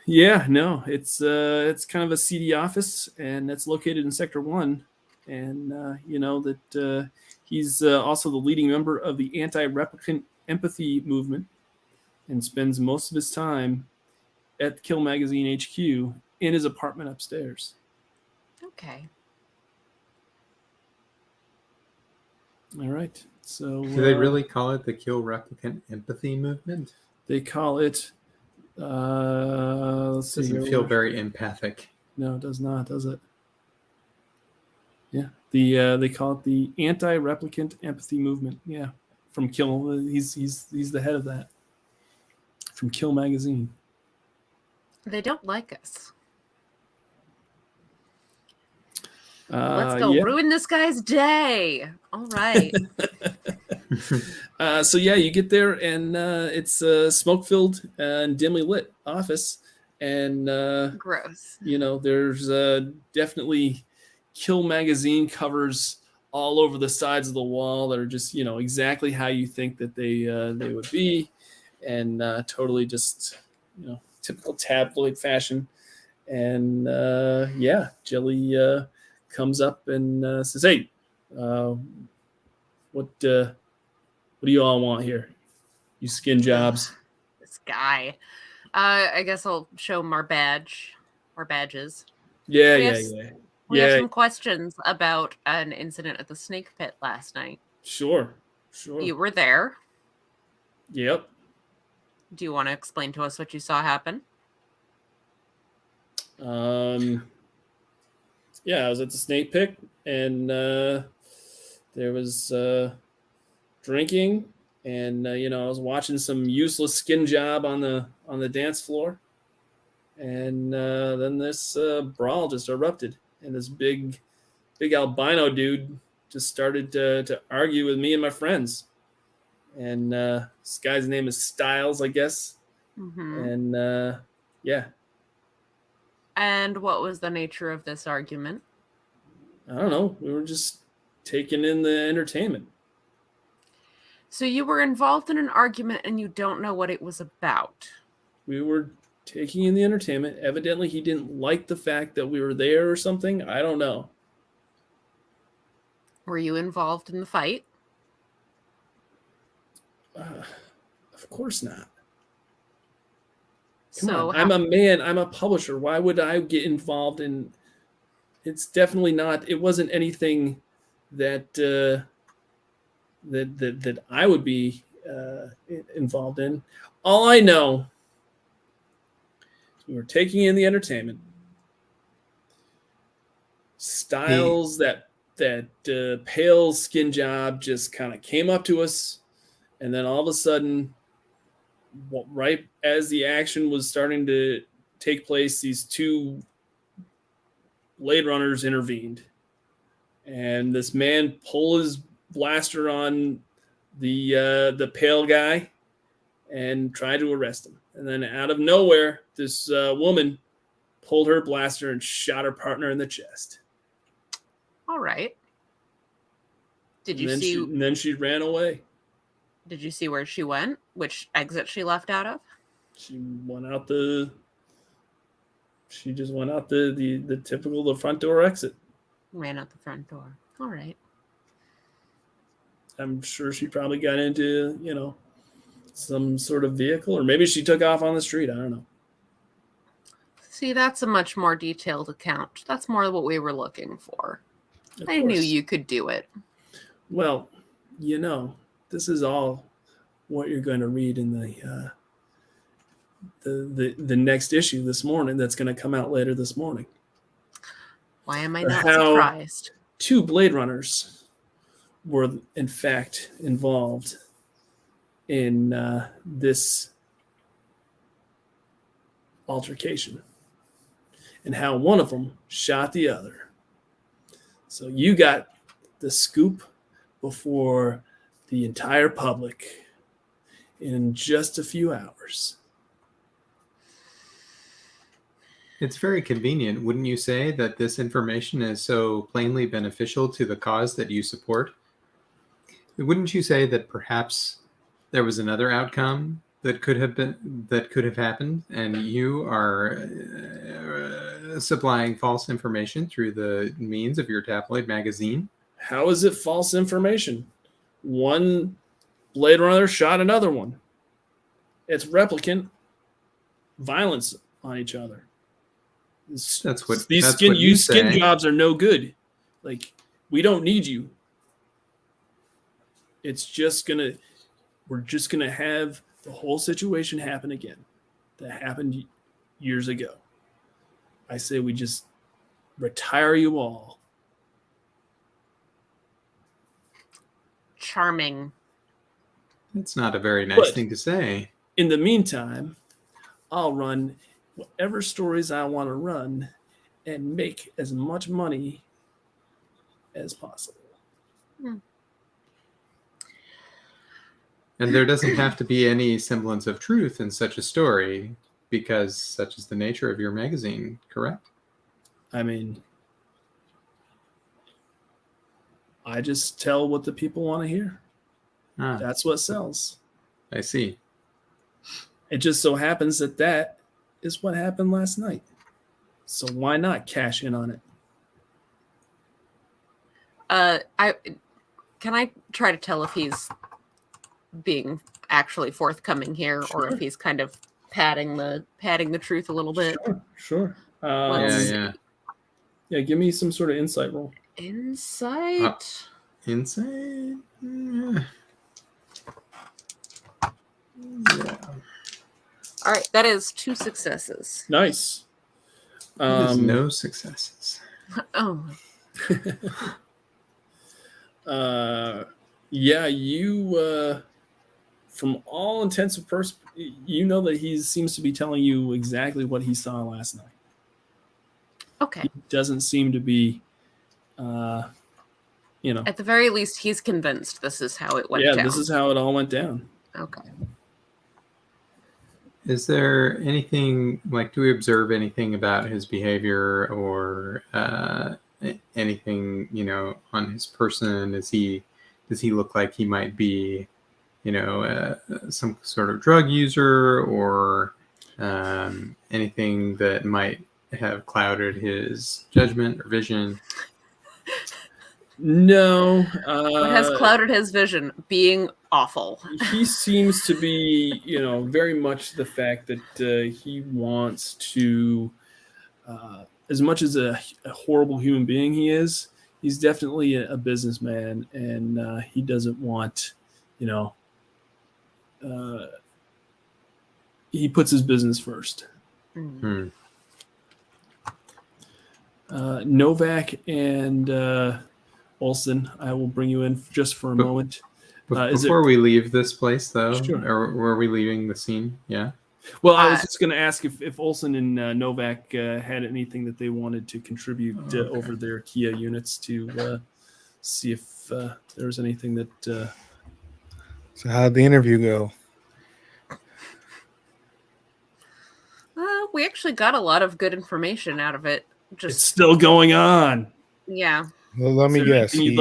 Yeah, no, it's kind of a seedy office, and it's located in Sector 1. And you know that he's also the leading member of the anti-replicant empathy movement, and spends most of his time at Kill Magazine HQ in his apartment upstairs. Okay. All right. So Do they really call it the Kill Replicant Empathy Movement? They call it. Let's see. Doesn't feel very empathic. No, it does not, does it? Yeah. They call it the anti-replicant empathy movement. Yeah. From Kill. He's the head of that. From Kill Magazine. They don't like us. Let's go ruin this guy's day. All right. So yeah, you get there, and it's a smoke-filled and dimly lit office, and Gross. you know, there's definitely Kill Magazine covers all over the sides of the wall that are just, you know, exactly how you think that they would be, and totally just, you know, typical tabloid fashion. And yeah, Jelly comes up and says, "Hey, what do you all want here? You skin jobs?" This guy. I guess I'll show him our badge. Our badges. Yeah. We have some questions about an incident at the snake pit last night. Sure. You were there. Yep. Do you want to explain to us what you saw happen? Yeah, I was at the snake pit, and there was drinking, and you know, I was watching some useless skin job on the dance floor, and then this brawl just erupted, and this big albino dude just started to argue with me and my friends, and this guy's name is Styles, I guess. Mm-hmm. And yeah. And what was the nature of this argument? I don't know. We were just taking in the entertainment. So you were involved in an argument and you don't know what it was about. We were taking in the entertainment. Evidently, he didn't like the fact that we were there or something. I don't know. Were you involved in the fight? Of course not. Come So on. I'm a man. I'm a publisher. Why would I get involved in? It's definitely not. It wasn't anything that that I would be involved in. All I know is we were taking in the entertainment. Styles, that pale skin job just kind of came up to us, and then all of a sudden, right as the action was starting to take place, these two Blade Runners intervened, and this man pulled his blaster on the pale guy and tried to arrest him. And then out of nowhere, this woman pulled her blaster and shot her partner in the chest. all right. Did you And see? and then she ran away. Did you see where she went? Which exit she left out of? She went out the. She just went out the typical the front door exit. Ran out the front door. All right. I'm sure she probably got into, you know, some sort of vehicle, or maybe she took off on the street. I don't know. See, that's a much more detailed account. That's more what we were looking for. Of I knew course. you could do it. Well, this is all what you're going to read in the next issue this morning. That's going to come out later this morning. Why am I Or not how- surprised? 2 Blade Runners were in fact involved in this altercation, and how one of them shot the other. So you got the scoop before the entire public in just a few hours. It's very convenient, wouldn't you say, that this information is so plainly beneficial to the cause that you support? Wouldn't you say that perhaps there was another outcome that could have happened, and you are supplying false information through the means of your tabloid magazine? How is it false information? One Blade Runner shot another one. It's replicant violence on each other. That's what Skin say. jobs are no good. Like, we don't need you. We're just gonna have the whole situation happen again. That happened years ago. I say we just retire you all. Charming. It's not a very nice But- thing to say. In the meantime, I'll run whatever stories I want to run and make as much money as possible. And there doesn't have to be any semblance of truth in such a story, because such is the nature of your magazine, correct? I mean, I just tell what the people want to hear. Ah, That's what sells. I see. It just so happens that is what happened last night. So why not cash in on it? Can I try to tell if he's being actually forthcoming here, or Sure. if he's kind of padding the truth a little bit? Sure. Let's Yeah. Yeah, give me some sort of insight roll. Insight. Insane. Yeah. All right, that is 2 successes. Nice. There's no successes. Oh, Yeah, you from all intents and purposes, you know that he seems to be telling you exactly what he saw last night. okay. He doesn't seem to be At the very least, he's convinced this is how it went yeah, down. this is how it all went down. Okay. Is there anything, like, do we observe anything about his behavior or anything, on his person? Does he look like he might be, some sort of drug user, or anything that might have clouded his judgment or vision? No. What has clouded his vision? Being awful. He seems to be, very much the fact that he wants to, as much as a horrible human being he is, he's definitely a businessman, and he doesn't want, he puts his business first. Mm. Novak and Olsen, I will bring you in just for a moment. Before we leave this place, though, Sure. or were we leaving the scene? Yeah. Well, I was just going to ask if Olsen and Novak had anything that they wanted to contribute over their Kia units to see if there was anything that... So how'd the interview go? We actually got a lot of good information out of it. It's still going on. Yeah. Well, let me guess. Is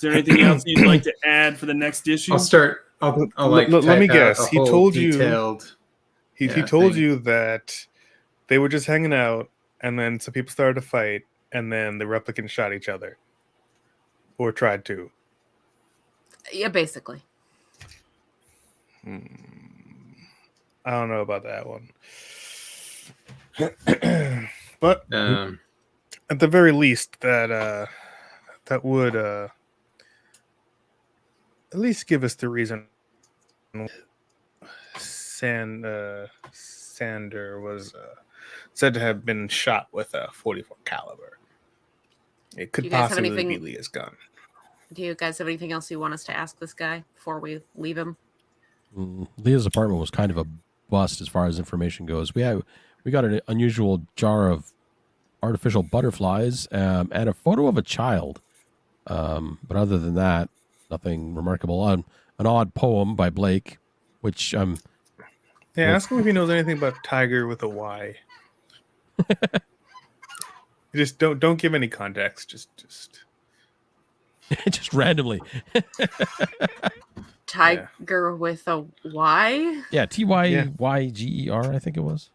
there anything else you'd like to add for the next issue? I'll start. Let me guess. He told you. Detailed... He told you that they were just hanging out, and then some people started to fight, and then the replicants shot each other, or tried to. Yeah, basically. I don't know about that one. But Um, at the very least, that would at least give us the reason Sander was said to have been shot with a .44 caliber. It could Do you guys have possibly be anything- Leah's gun. Do you guys have anything else you want us to ask this guy before we leave him? Leah's apartment was kind of a bust as far as information goes. We got an unusual jar of artificial butterflies and a photo of a child. But other than that, nothing remarkable. An odd poem by Blake, which Yeah, ask him if he knows anything about tiger with a Y. Just don't give any context. Just just randomly. Tiger with a Y? Yeah, Tyygger, I think it was.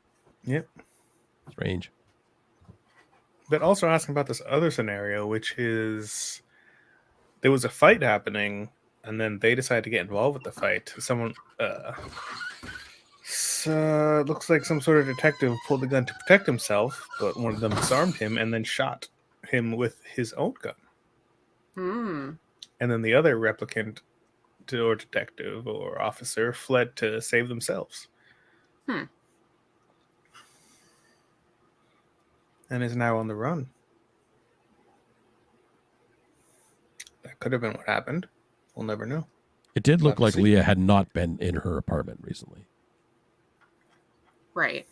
Yep. Strange. But also ask him about this other scenario, which is there was a fight happening, and then they decided to get involved with the fight. Someone, looks like some sort of detective pulled the gun to protect himself, but one of them disarmed him and then shot him with his own gun. And then the other replicant or detective or officer fled to save themselves. And is now on the run. That could have been what happened. We'll never know. It did look Have to like see. Leah had not been in her apartment recently. Right.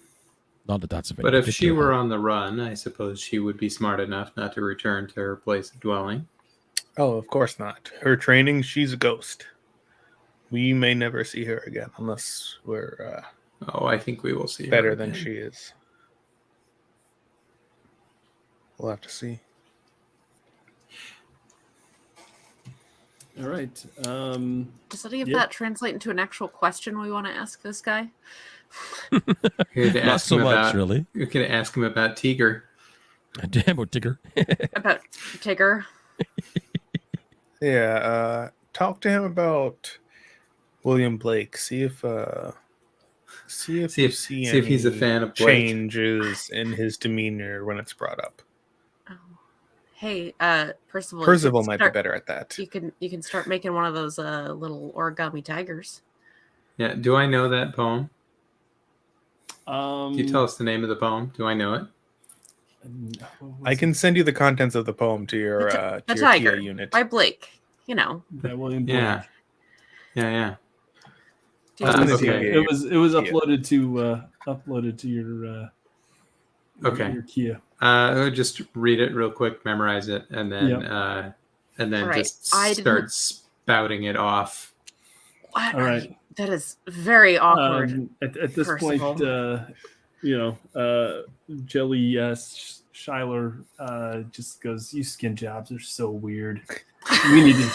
Not that that's a but if she were on the run, I suppose she would be smart enough not to return to her place of dwelling. Oh, of course not. Her training, she's a ghost. We may never see her again unless we're I think we will see better her than again. she is. We'll have to see. All right. Does any of Yep. that translate into an actual question we want to ask this guy? Here to Not ask so him much, about, really. We could ask him about Tiger. Damn, Tigger. About Tigger? Yeah, talk to him about William Blake. See if you see if he's a any fan of Blake. changes in his demeanor when it's brought up. Oh. Hey, Percival. you Percival can might be start- better at that. You can start making one of those little origami tigers. Yeah, do I know that poem? Can you tell Um, us the name of the poem? Do I know it? I can send you the contents of the poem to your The to your Tiger TA unit. by Blake. You know. That William Blake. Yeah. Yeah. Do you I'll want send to it to see- you. It was Yeah. uploaded to your Okay. your Kia. I'll just read it real quick, memorize it, and then All right. just I start didn't- spouting it off. What All are right. you- That is very awkward. At this Percival. point, Jelly Schuyler just goes, "You skin jobs are so weird. We need to.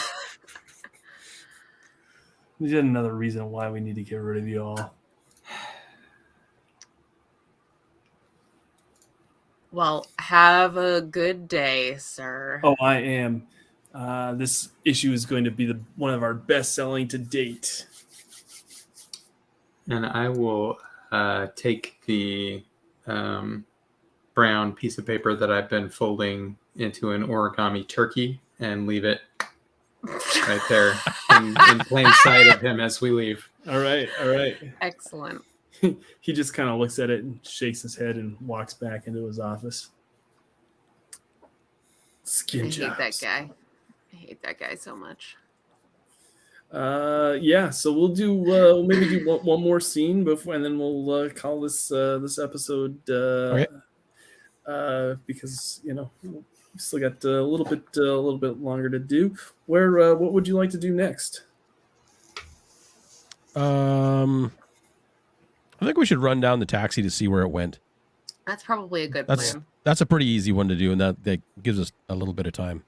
There's yet another reason why we need to get rid of you all." Well, have a good day, sir. Oh, I am. This issue is going to be one of our best selling to date. And I will take the brown piece of paper that I've been folding into an origami turkey and leave it right there in plain sight of him as we leave. All right. Excellent. He just kind of looks at it and shakes his head and walks back into his office. I Skin hate jobs. that guy. I hate that guy so much. Yeah. So we'll do we'll maybe do one more scene before, and then we'll call this episode. Okay. Because we still got a little bit longer to do. What would you like to do next? I think we should run down the taxi to see where it went. That's probably a good That's plan. that's a pretty easy one to do, and that gives us a little bit of time.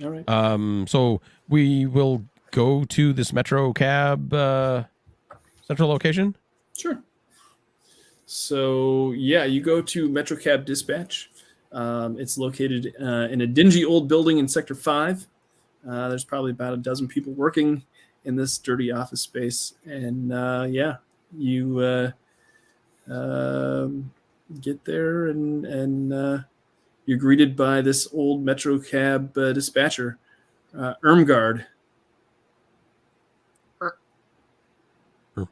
All right. So we will go to this Metro Cab central location. Sure. So yeah, you go to Metro Cab Dispatch. It's located in a dingy old building in Sector 5. There's probably about a dozen people working in this dirty office space, and you get there, and you're greeted by this old Metro cab dispatcher, Irmgard.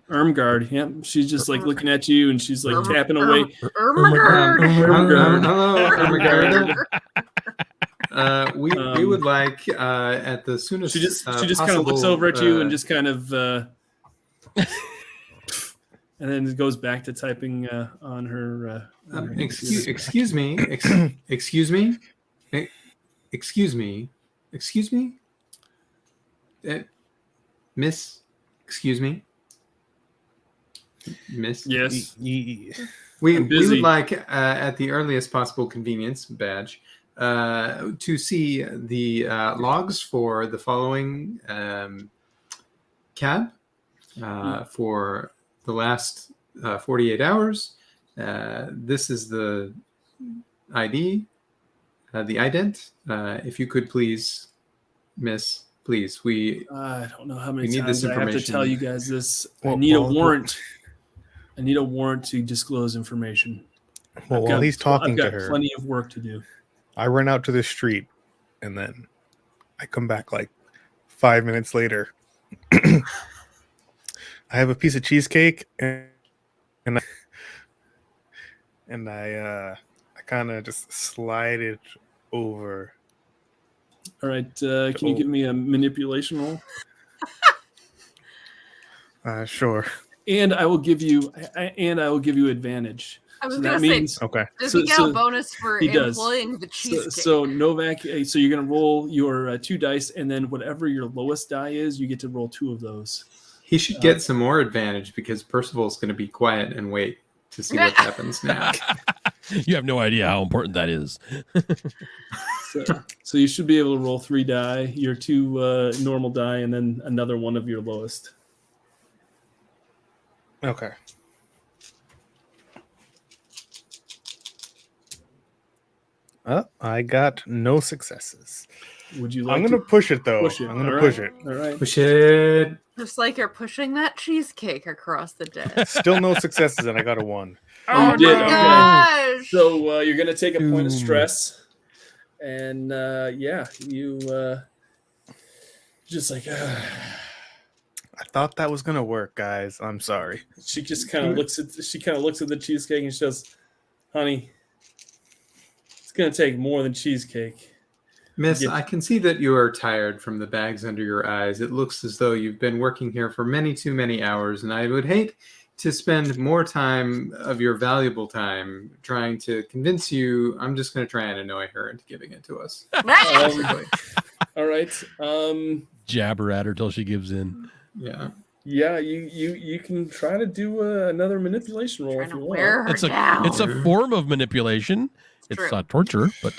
Irmgard, yeah. She's just like looking at you, and she's like tapping away. Irmgard. Hello, Irmgard. We would like at the soonest. She just kind of possible, looks over at you and just kind of, and then it goes back to typing on her. Excuse me. Miss. Excuse me. Miss. Yes. We would like at the earliest possible convenience badge to see the logs for the following cab for the last 48 hours. This is the ID, the ident. If you could please, Miss, please. I don't know how many need times this I have to information. tell you guys this. Well, I need a well, warrant. I need a warrant to disclose information. Well, while he's talking I've got to her, plenty of work to do. I run out to the street, and then I come back like 5 minutes later. I have a piece of cheesecake, and I kind of just slide it over. All right, can you give me a manipulation roll? Sure. And I will give you advantage. I was So gonna that say, means Okay. does so- he get so a bonus for he does. employing the cheesecake? so Novak. So you're gonna roll your 2 dice, and then whatever your lowest die is, you get to roll 2 of those. He should get some more advantage because Percival's going to be quiet and wait to see what happens now. You have no idea how important that is. So you should be able to roll 3 die, your 2 normal die, and then another one of your lowest. Okay. I got no successes. Would you like? I'm gonna push it though. push it? I'm gonna All push right. it. All right. Push it. Just like you're pushing that cheesecake across the desk. Still no successes, and I got a 1. Oh You did, my okay. gosh! So you're gonna take a point of stress, and you just like. I thought that was gonna work, guys. I'm sorry. She just kind of looks at the cheesecake and she says, "Honey, it's gonna take more than cheesecake." Miss, Yeah. I can see that you are tired from the bags under your eyes. It looks as though you've been working here for too many hours, and I would hate to spend more time of your valuable time trying to convince you. I'm just going to try and annoy her into giving it to us. Basically. All right. Jabber at her till she gives in. Yeah. Yeah, you can try to do another manipulation roll Trying if to you wear want. her down. It's a form of manipulation. It's true. not torture, but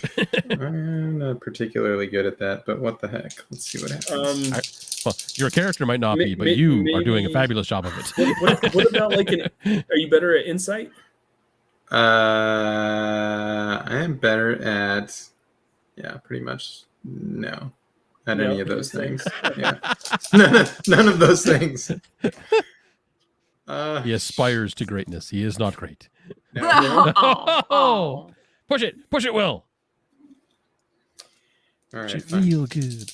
I'm not particularly good at that, but what the heck? Let's see what happens. well, your character might not be, but May- you are doing a maybe- fabulous job of it. What about like are you better at insight? I am better at, pretty much no. At any of those okay, things. Yeah. None of those things. He aspires to greatness. He is not great. No. Oh. Push it, Will. All right. Should Fine. feel good.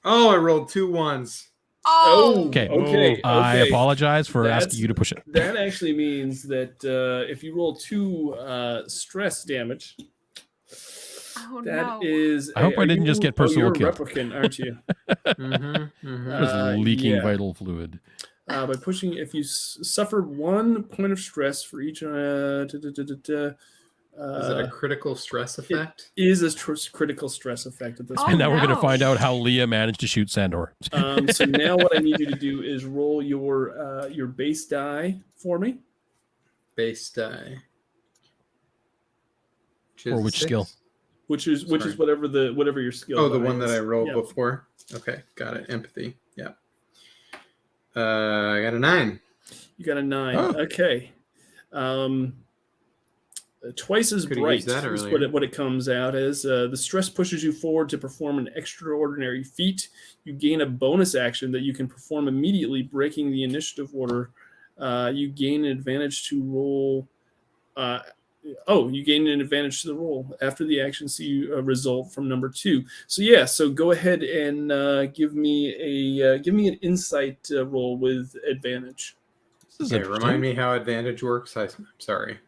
Oh, I rolled 2 1s. Oh. Okay. Okay. I apologize for That's- asking you to push it. That actually means that if you roll 2 stress damage, Oh, that no. is. I hope I didn't just get personal you're killed. a replicant, aren't you? It was leaking yeah. vital fluid. By pushing, if you suffer 1 point of stress for each. Is it a critical stress effect? Is a critical stress effect at this Oh, point. And now we're going to no. find out how Leah managed to shoot Sandor. So now what I need you to do is roll your base die for me. Base die. Or which 6? skill? Which is Sorry. whatever your skill. Oh, the die one that is. I rolled Yeah. before? Okay, got it. Empathy. Yeah. I got a 9. You got a 9. Oh. Okay. Twice as Could've bright used that is earlier. what it comes out as. The stress pushes you forward to perform an extraordinary feat. You gain a bonus action that you can perform immediately, breaking the initiative order you gain an advantage to roll. You gain an advantage to the roll after the action. See a result from number 2. So yeah, so go ahead and give me an insight roll with advantage. This is Okay, remind me how advantage works. I'm sorry.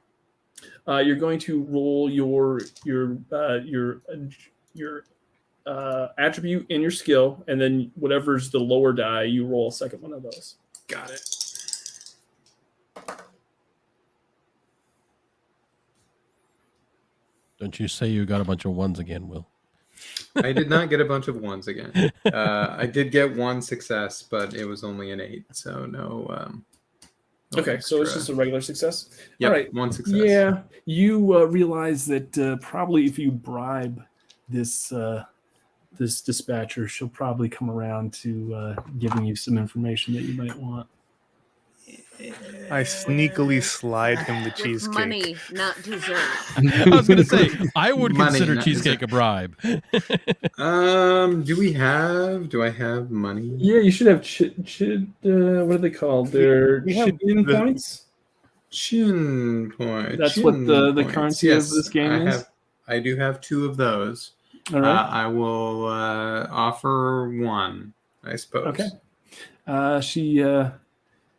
You're going to roll your attribute and your skill, and then whatever's the lower die, you roll a second one of those. Got it. Don't you say you got a bunch of ones again, Will? I did not get a bunch of ones again. I did get 1 success, but it was only an 8, so no. Okay, so it's just a regular success. Yep, all right, 1 success. Yeah, you realize that probably if you bribe this dispatcher, she'll probably come around to giving you some information that you might want. I sneakily slide him the With cheesecake. money, not dessert. I was going to say, I would Money, consider not cheesecake a bribe. Do I have money? Yeah, you should have what are they called? They're We have chin the- points. Chin point. That's chin what the points. currency Yes, of this game is? I do have 2 of those. All right. I will offer 1, I suppose. Okay.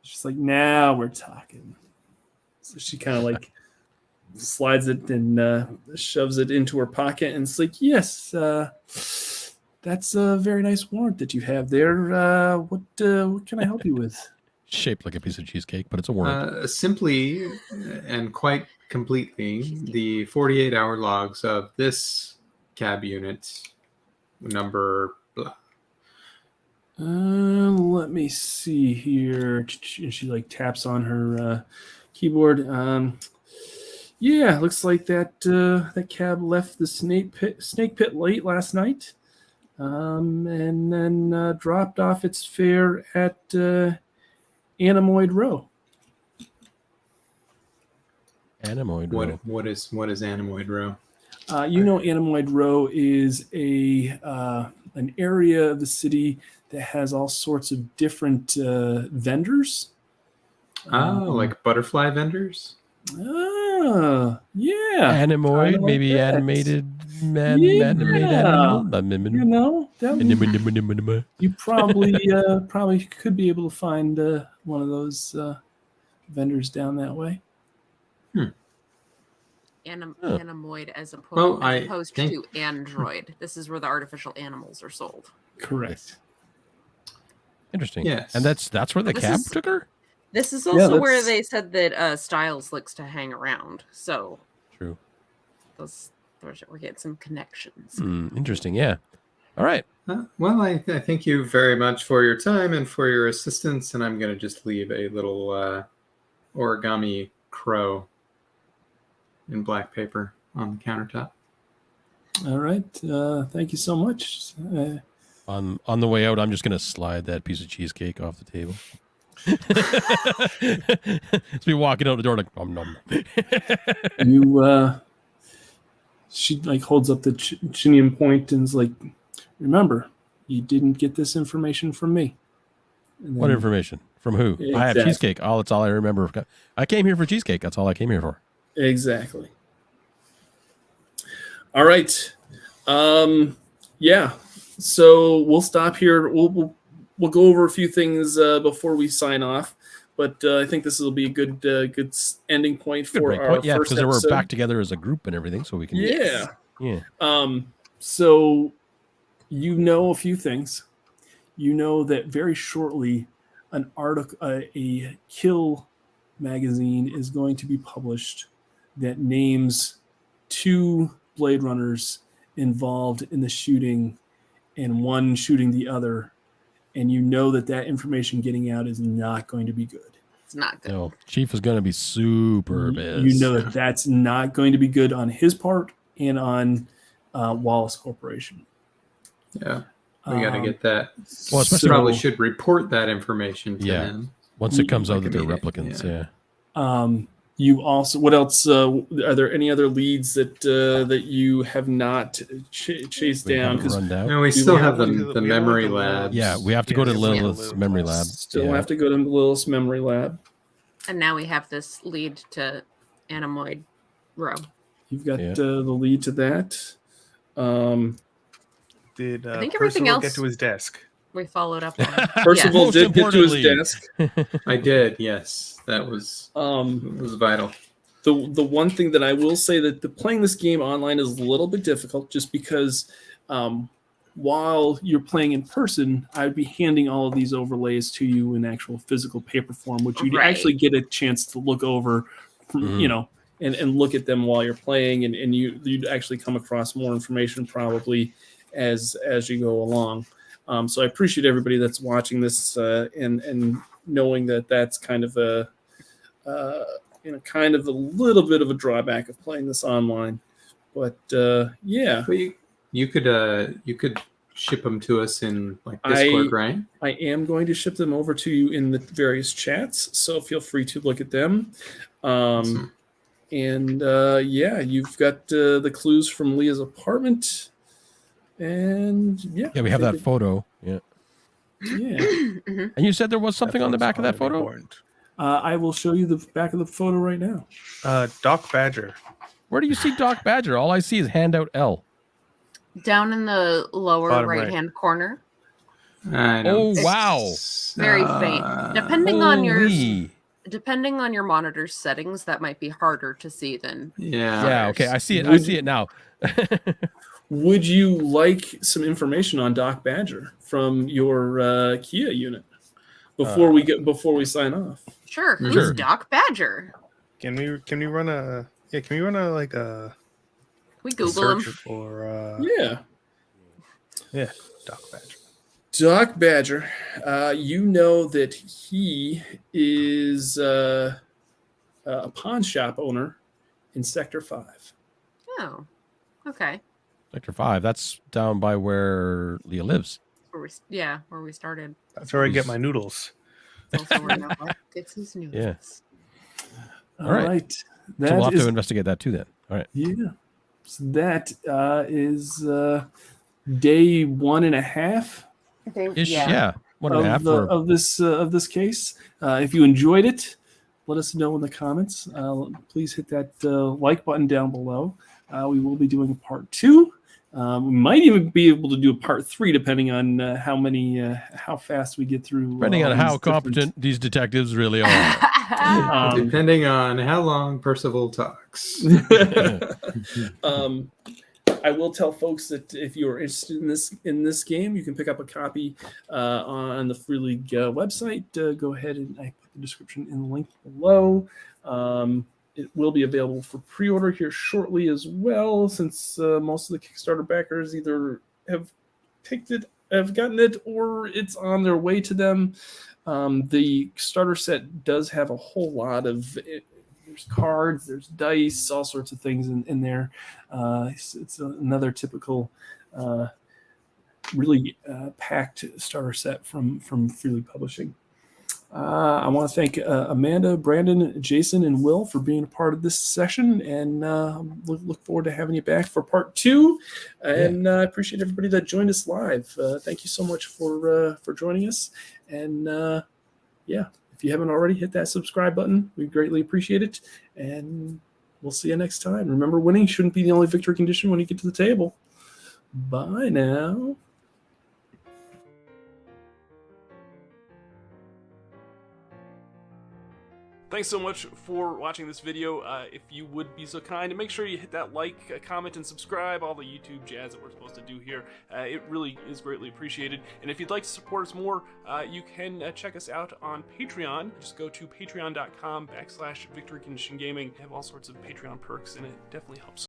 She's like, now we're talking. So she kind of like slides it and shoves it into her pocket, and it's like, yes, that's a very nice warrant that you have there. What can I help you with? Shaped like a piece of cheesecake, but it's a warrant. Simply and quite completely, the 48-hour logs of this cab unit, number blah. Let me see here. And she like taps on her keyboard. Yeah, looks like that cab left the snake pit late last night, and then dropped off its fare at Anemoid Row. Anemoid Row. What is Anemoid Row? Anemoid Row is an area of the city that has all sorts of different vendors. Like butterfly vendors? Yeah. Animoid, Kinda maybe like that. animated Yeah. animated animal. You probably could be able to find one of those vendors down that way. Animoid as Well, opposed to android. This is where the artificial animals are sold. Correct. Interesting. Yes. And that's where the This cab is- took her? This is also where that's- they said that Styles likes to hang around. So True. we're getting some connections. Interesting. Yeah. All right. Well, I thank you very much for your time and for your assistance, and I'm going to just leave a little origami crow in black paper on the countertop. All right. Thank you so much. On the way out, I'm just going to slide that piece of cheesecake off the table. It's me walking out the door like, nom nom. She like holds up the chinian point and is like, remember, you didn't get this information from me. And What then- information? From who? I have Exactly. cheesecake. Oh, that's all I remember. I came here for cheesecake. That's all I came here for. Exactly. All right. Yeah. So we'll stop here. We'll go over a few things before we sign off, but I think this will be a good ending point Good for break our point. Yeah, first because we're episode. back together as a group and everything, so we can. Yeah. Yeah. So you know a few things. You know that very shortly an article, a Kill magazine is going to be published that names 2 Blade Runners involved in the shooting and one shooting the other. And you know that information getting out is not going to be good. It's not good. No, Chief is going to be super pissed. You know that that's not going to be good on his part and on Wallace Corporation. Yeah, we got to get that. Well, especially Probably should report that information to Yeah. him. Once it comes out that they're Like replicants, immediate, yeah. You also, what else? Are there any other leads that you have not chased We down? haven't Because run down. No, we still have have the memory lab. Yeah, we have to go to Yeah, Lilith's memory lab. still Yeah. have to go to Lilith's memory lab. And now we have this lead to Animoid Row. You've got the lead to that. Did I think everything Percival else get to his desk? we followed up on. Percival Most did get to his importantly. desk. I did, yes. That was vital. The one thing that I will say that playing this game online is a little bit difficult, just because while you're playing in person, I'd be handing all of these overlays to you in actual physical paper form, which you'd actually get a chance to look over, you know, and look at them while you're playing, and you'd actually come across more information probably as you go along. So I appreciate everybody that's watching this and knowing that that's kind of a kind of a little bit of a drawback of playing this online. But yeah, but you could ship them to us in like Discord, right? I am going to ship them over to you in the various chats, so feel free to look at them. Awesome. And yeah, you've got the clues from Leah's apartment, and yeah, we have that photo. Yeah. And you said there was something on the back of that photo. Important. I will show you the back of the photo right now. Doc Badger. Where do you see Doc Badger? All I see is handout L. Down in the lower Bottom right-hand corner. Oh wow! Very faint. Depending on your monitor's settings, that might be harder to see than. Yeah. Okay, I see it. I see it now. Would you like some information on Doc Badger from your Kia unit before we sign off? Sure. Who's Doc Badger? Can we run a like a? We Google him. For Doc Badger. Doc Badger, you know that he is a pawn shop owner in Sector 5. Oh, okay. Sector 5. That's down by where Leah lives. Where we started. That's where I get my noodles. It's also where Noah gets his noodles. Yeah. All right. So we'll have to investigate that too then. All right. Yeah. So that is day 1.5. Yeah. 1.5 of this case. If you enjoyed it, let us know in the comments. Please hit that like button down below. We will be doing a part 2. We might even be able to do a part 3, depending on how fast we get through. Depending on how competent these detectives really are. Depending on how long Percival talks. I will tell folks that if you are interested in this game, you can pick up a copy on the Free League website. Go ahead and I put the description in the link below. It will be available for pre-order here shortly as well, since most of the Kickstarter backers either have gotten it, or it's on their way to them. The starter set does have a whole lot of there's cards, there's dice, all sorts of things in there. It's another typical, really packed starter set from Freely Publishing. I want to thank Amanda, Brandon, Jason, and Will for being a part of this session, and look forward to having you back for part 2. And I appreciate everybody that joined us live. Thank you so much for joining us. And if you haven't already, hit that subscribe button. We greatly appreciate it. And we'll see you next time. Remember, winning shouldn't be the only victory condition when you get to the table. Bye now. Thanks so much for watching this video. If you would be so kind, and make sure you hit that like, comment, and subscribe, all the YouTube jazz that we're supposed to do here. It really is greatly appreciated. And if you'd like to support us more, you can check us out on Patreon. Just go to patreon.com/victoryconditiongaming. We have all sorts of Patreon perks, and it definitely helps